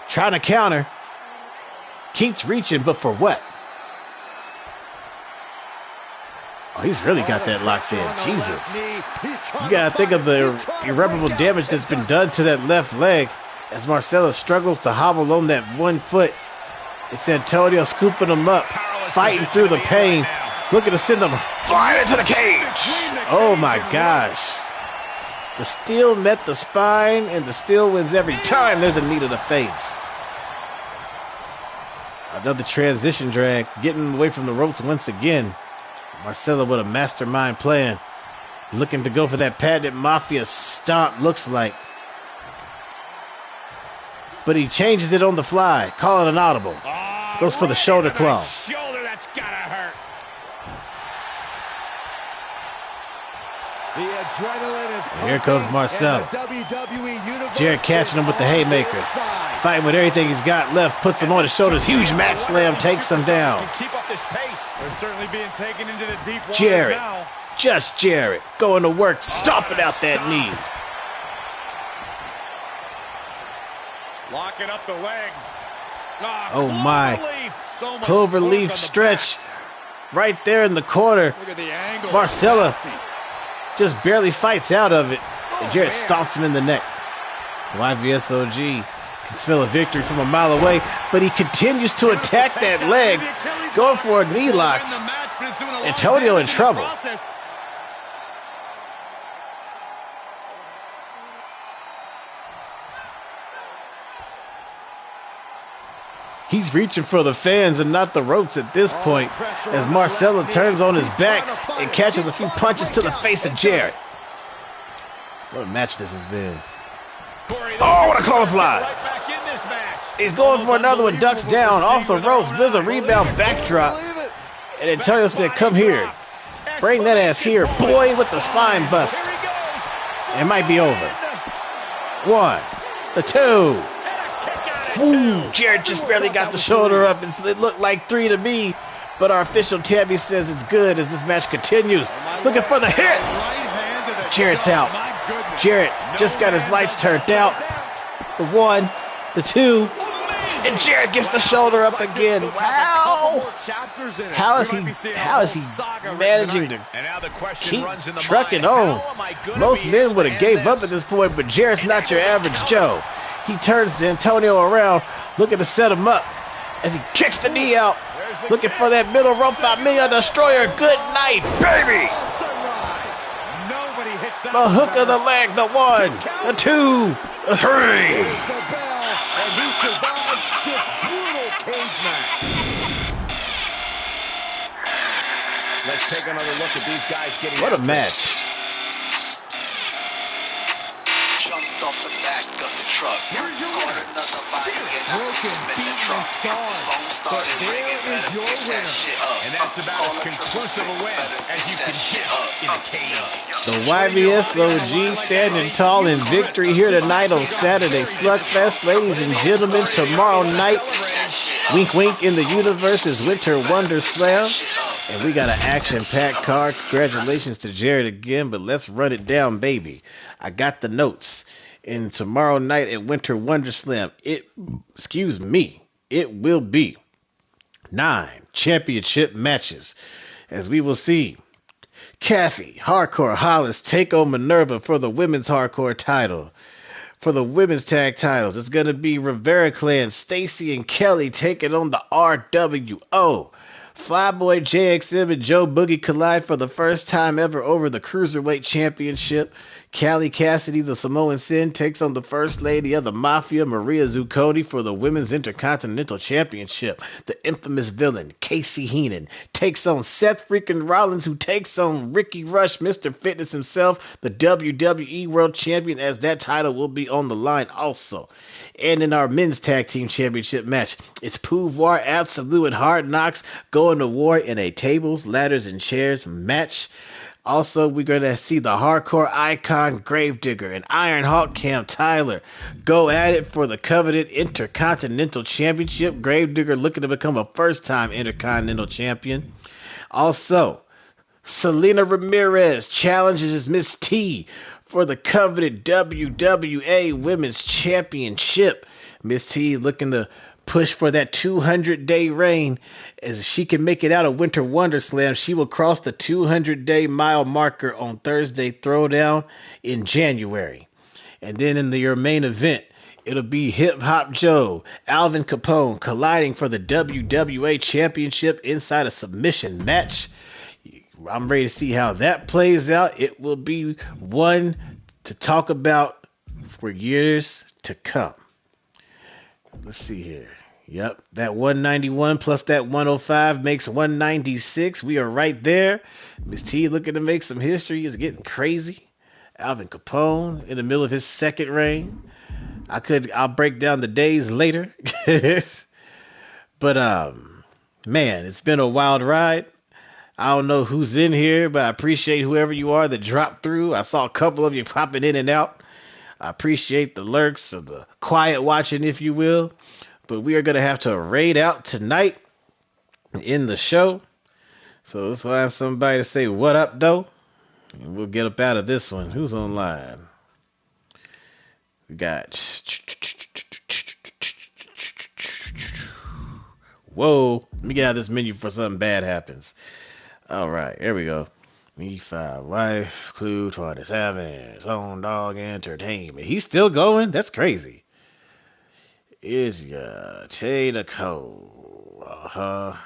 trying to counter. Keeps reaching, but for what? Oh, he's really got that locked in. Jesus. You got to think of the irreparable damage that's been done to that left leg as Marcella struggles to hobble on that one foot. It's Antonio scooping him up, fighting through the pain, looking to send him flying into the cage. Oh, my gosh. The steel met the spine, and the steel wins every time there's a knee to the face. Another transition drag, getting away from the ropes once again. Marcella with a mastermind plan. Looking to go for that patented Mafia stomp, looks like. But he changes it on the fly, calling an audible. Goes for the shoulder claw. Shoulder, that's gotta hurt. The adrenaline is pumping. Here comes Marcel. Jarrett catching him with the haymakers. Fighting with everything he's got left, puts him on his shoulders. Huge mat slam, takes him down. Keep up this pace. They're certainly being taken into the deep water Jarrett, now. just Jarrett, going to work, stomping out that knee. Working up the legs. Oh my. So much Cloverleaf torque on the stretch right there in the corner. back. Look at the angle. Marcella Nasty. just barely fights out of it. Oh, And Jarrett man. stomps him in the neck. YVSOG can smell a victory from a mile away, but he continues to attack that leg, going for a knee lock. Antonio in trouble. He's reaching for the fans and not the ropes at this point, as Marcella turns on his back and catches a few punches to the face of Jarrett. What a match this has been. Oh, what a clothesline. He's going for another one, ducks down off the ropes. There's a rebound backdrop. And Antonio said, come here. Bring that ass here, boy, with the spine bust. It might be over. 1, the 2. Ooh, Jarrett just barely got the shoulder up. It looked like 3 to me, but our official Tabby says it's good as this match continues. Looking for the hit. Jarrett's out. Jarrett just got his lights turned out. The 1, the 2, and Jarrett gets the shoulder up again. Wow! How is he managing to keep trucking on? Most men would have gave up at this point, but Jarrett's not your average Joe. He turns Antonio around, looking to set him up as he kicks the knee out, looking for that middle rope Familia Destroyer. Good night, baby! The hook of the leg, the 1, the 2, the 3. And he survives this brutal cage match. Let's take another look at these guys getting. What a match. Jumped off the back of the truck. Caught another body and I met the truck. But there is your winner. And that's about as conclusive a win as you can get in a cage. The YVSOG standing tall in victory here tonight on Saturday Slugfest. Ladies and gentlemen, tomorrow night, wink wink in the universe, is Winter Wonder Slam. And we got an action-packed card. Congratulations to Jarrett again, but let's run it down, baby. I got the notes. And tomorrow night at Winter Wonder Slam, it will be 9 championship matches, as we will see Kathy Hardcore Hollis take on Minerva for the women's hardcore title. For the women's tag titles, it's going to be Rivera Clan, Stacy and Kelly taking on the RWO. Flyboy JXM and Joe Boogie collide for the first time ever over the Cruiserweight Championship. Callie Cassidy, the Samoan Sin, takes on the First Lady of the Mafia, Maria Zuccotti, for the Women's Intercontinental Championship. The infamous villain, Casey Heenan, takes on Seth freaking Rollins, who takes on Ricky Rush, Mr. Fitness himself, the WWE World Champion, as that title will be on the line also. And in our men's tag team championship match, it's Pouvoir Absolute and Hard Knocks going to war in a tables, ladders, and chairs match. Also, we're going to see the hardcore icon Gravedigger and Iron Hawk Cam Tyler go at it for the coveted Intercontinental Championship. Gravedigger looking to become a first-time Intercontinental Champion. Also, Selena Ramirez challenges Miss T for the coveted WWA Women's Championship. Miss T looking to push for that 200-day reign. As if she can make it out of Winter Wonder Slam, she will cross the 200-day mile marker on Thursday Throwdown in January. And then in your main event, it'll be Hip Hop Joe, Alvin Capone colliding for the WWA Championship inside a submission match. I'm ready to see how that plays out. It will be one to talk about for years to come. Let's see here. Yep, that 191 plus that 105 makes 196. We are right there. Miss T looking to make some history. Is getting crazy. Alvin Capone in the middle of his second reign. I'll break down the days later. But man, it's been a wild ride. I don't know who's in here, but I appreciate whoever you are that dropped through. I saw a couple of you popping in and out. I appreciate the lurks or the quiet watching, if you will. But we are going to have to raid out tonight in the show. So let's have somebody to say what up, though. And we'll get up out of this one. Who's online? We got Whoa. Let me get out of this menu before something bad happens. All right, here we go. Me 5 wife, Clue, Twenty having his own dog entertainment. He's still going? That's crazy. Is ya Taylor Cole?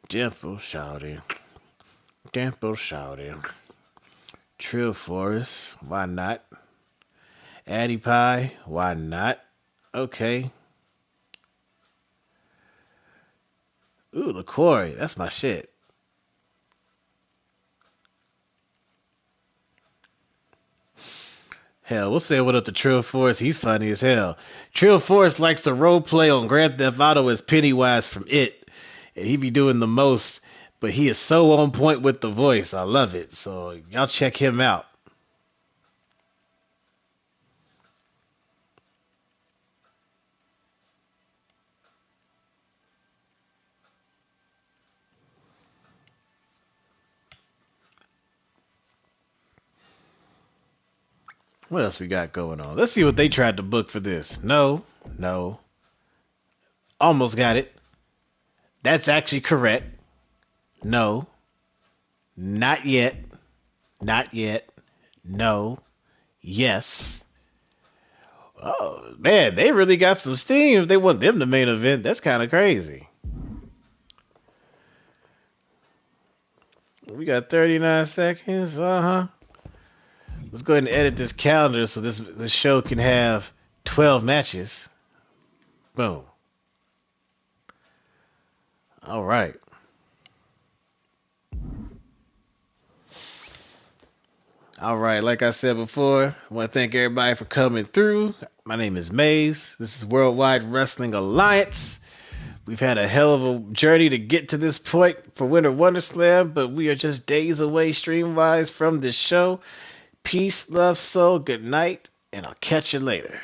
Dimple shouting. Dimple shouting. Trill Forest, why not? Addie Pie, why not? Okay. Ooh, LaCory, that's my shit. Hell, we'll say what up to Trill Forest. He's funny as hell. Trill Forest likes to role play on Grand Theft Auto as Pennywise from It. And he be doing the most, but he is so on point with the voice. I love it. So y'all check him out. What else we got going on? Let's see what they tried to book for this. No. Almost got it. That's actually correct. No. Not yet. Not yet. No. Yes. Oh, man, they really got some steam if they want them the main event. That's kind of crazy. We got 39 seconds. Let's go ahead and edit this calendar so this show can have 12 matches. Boom. All right. All right, like I said before, I want to thank everybody for coming through. My name is Maze. This is Worldwide Wrestling Alliance. We've had a hell of a journey to get to this point for Winter Wonder Slam, but we are just days away stream-wise from this show. Peace, love, soul, good night, and I'll catch you later.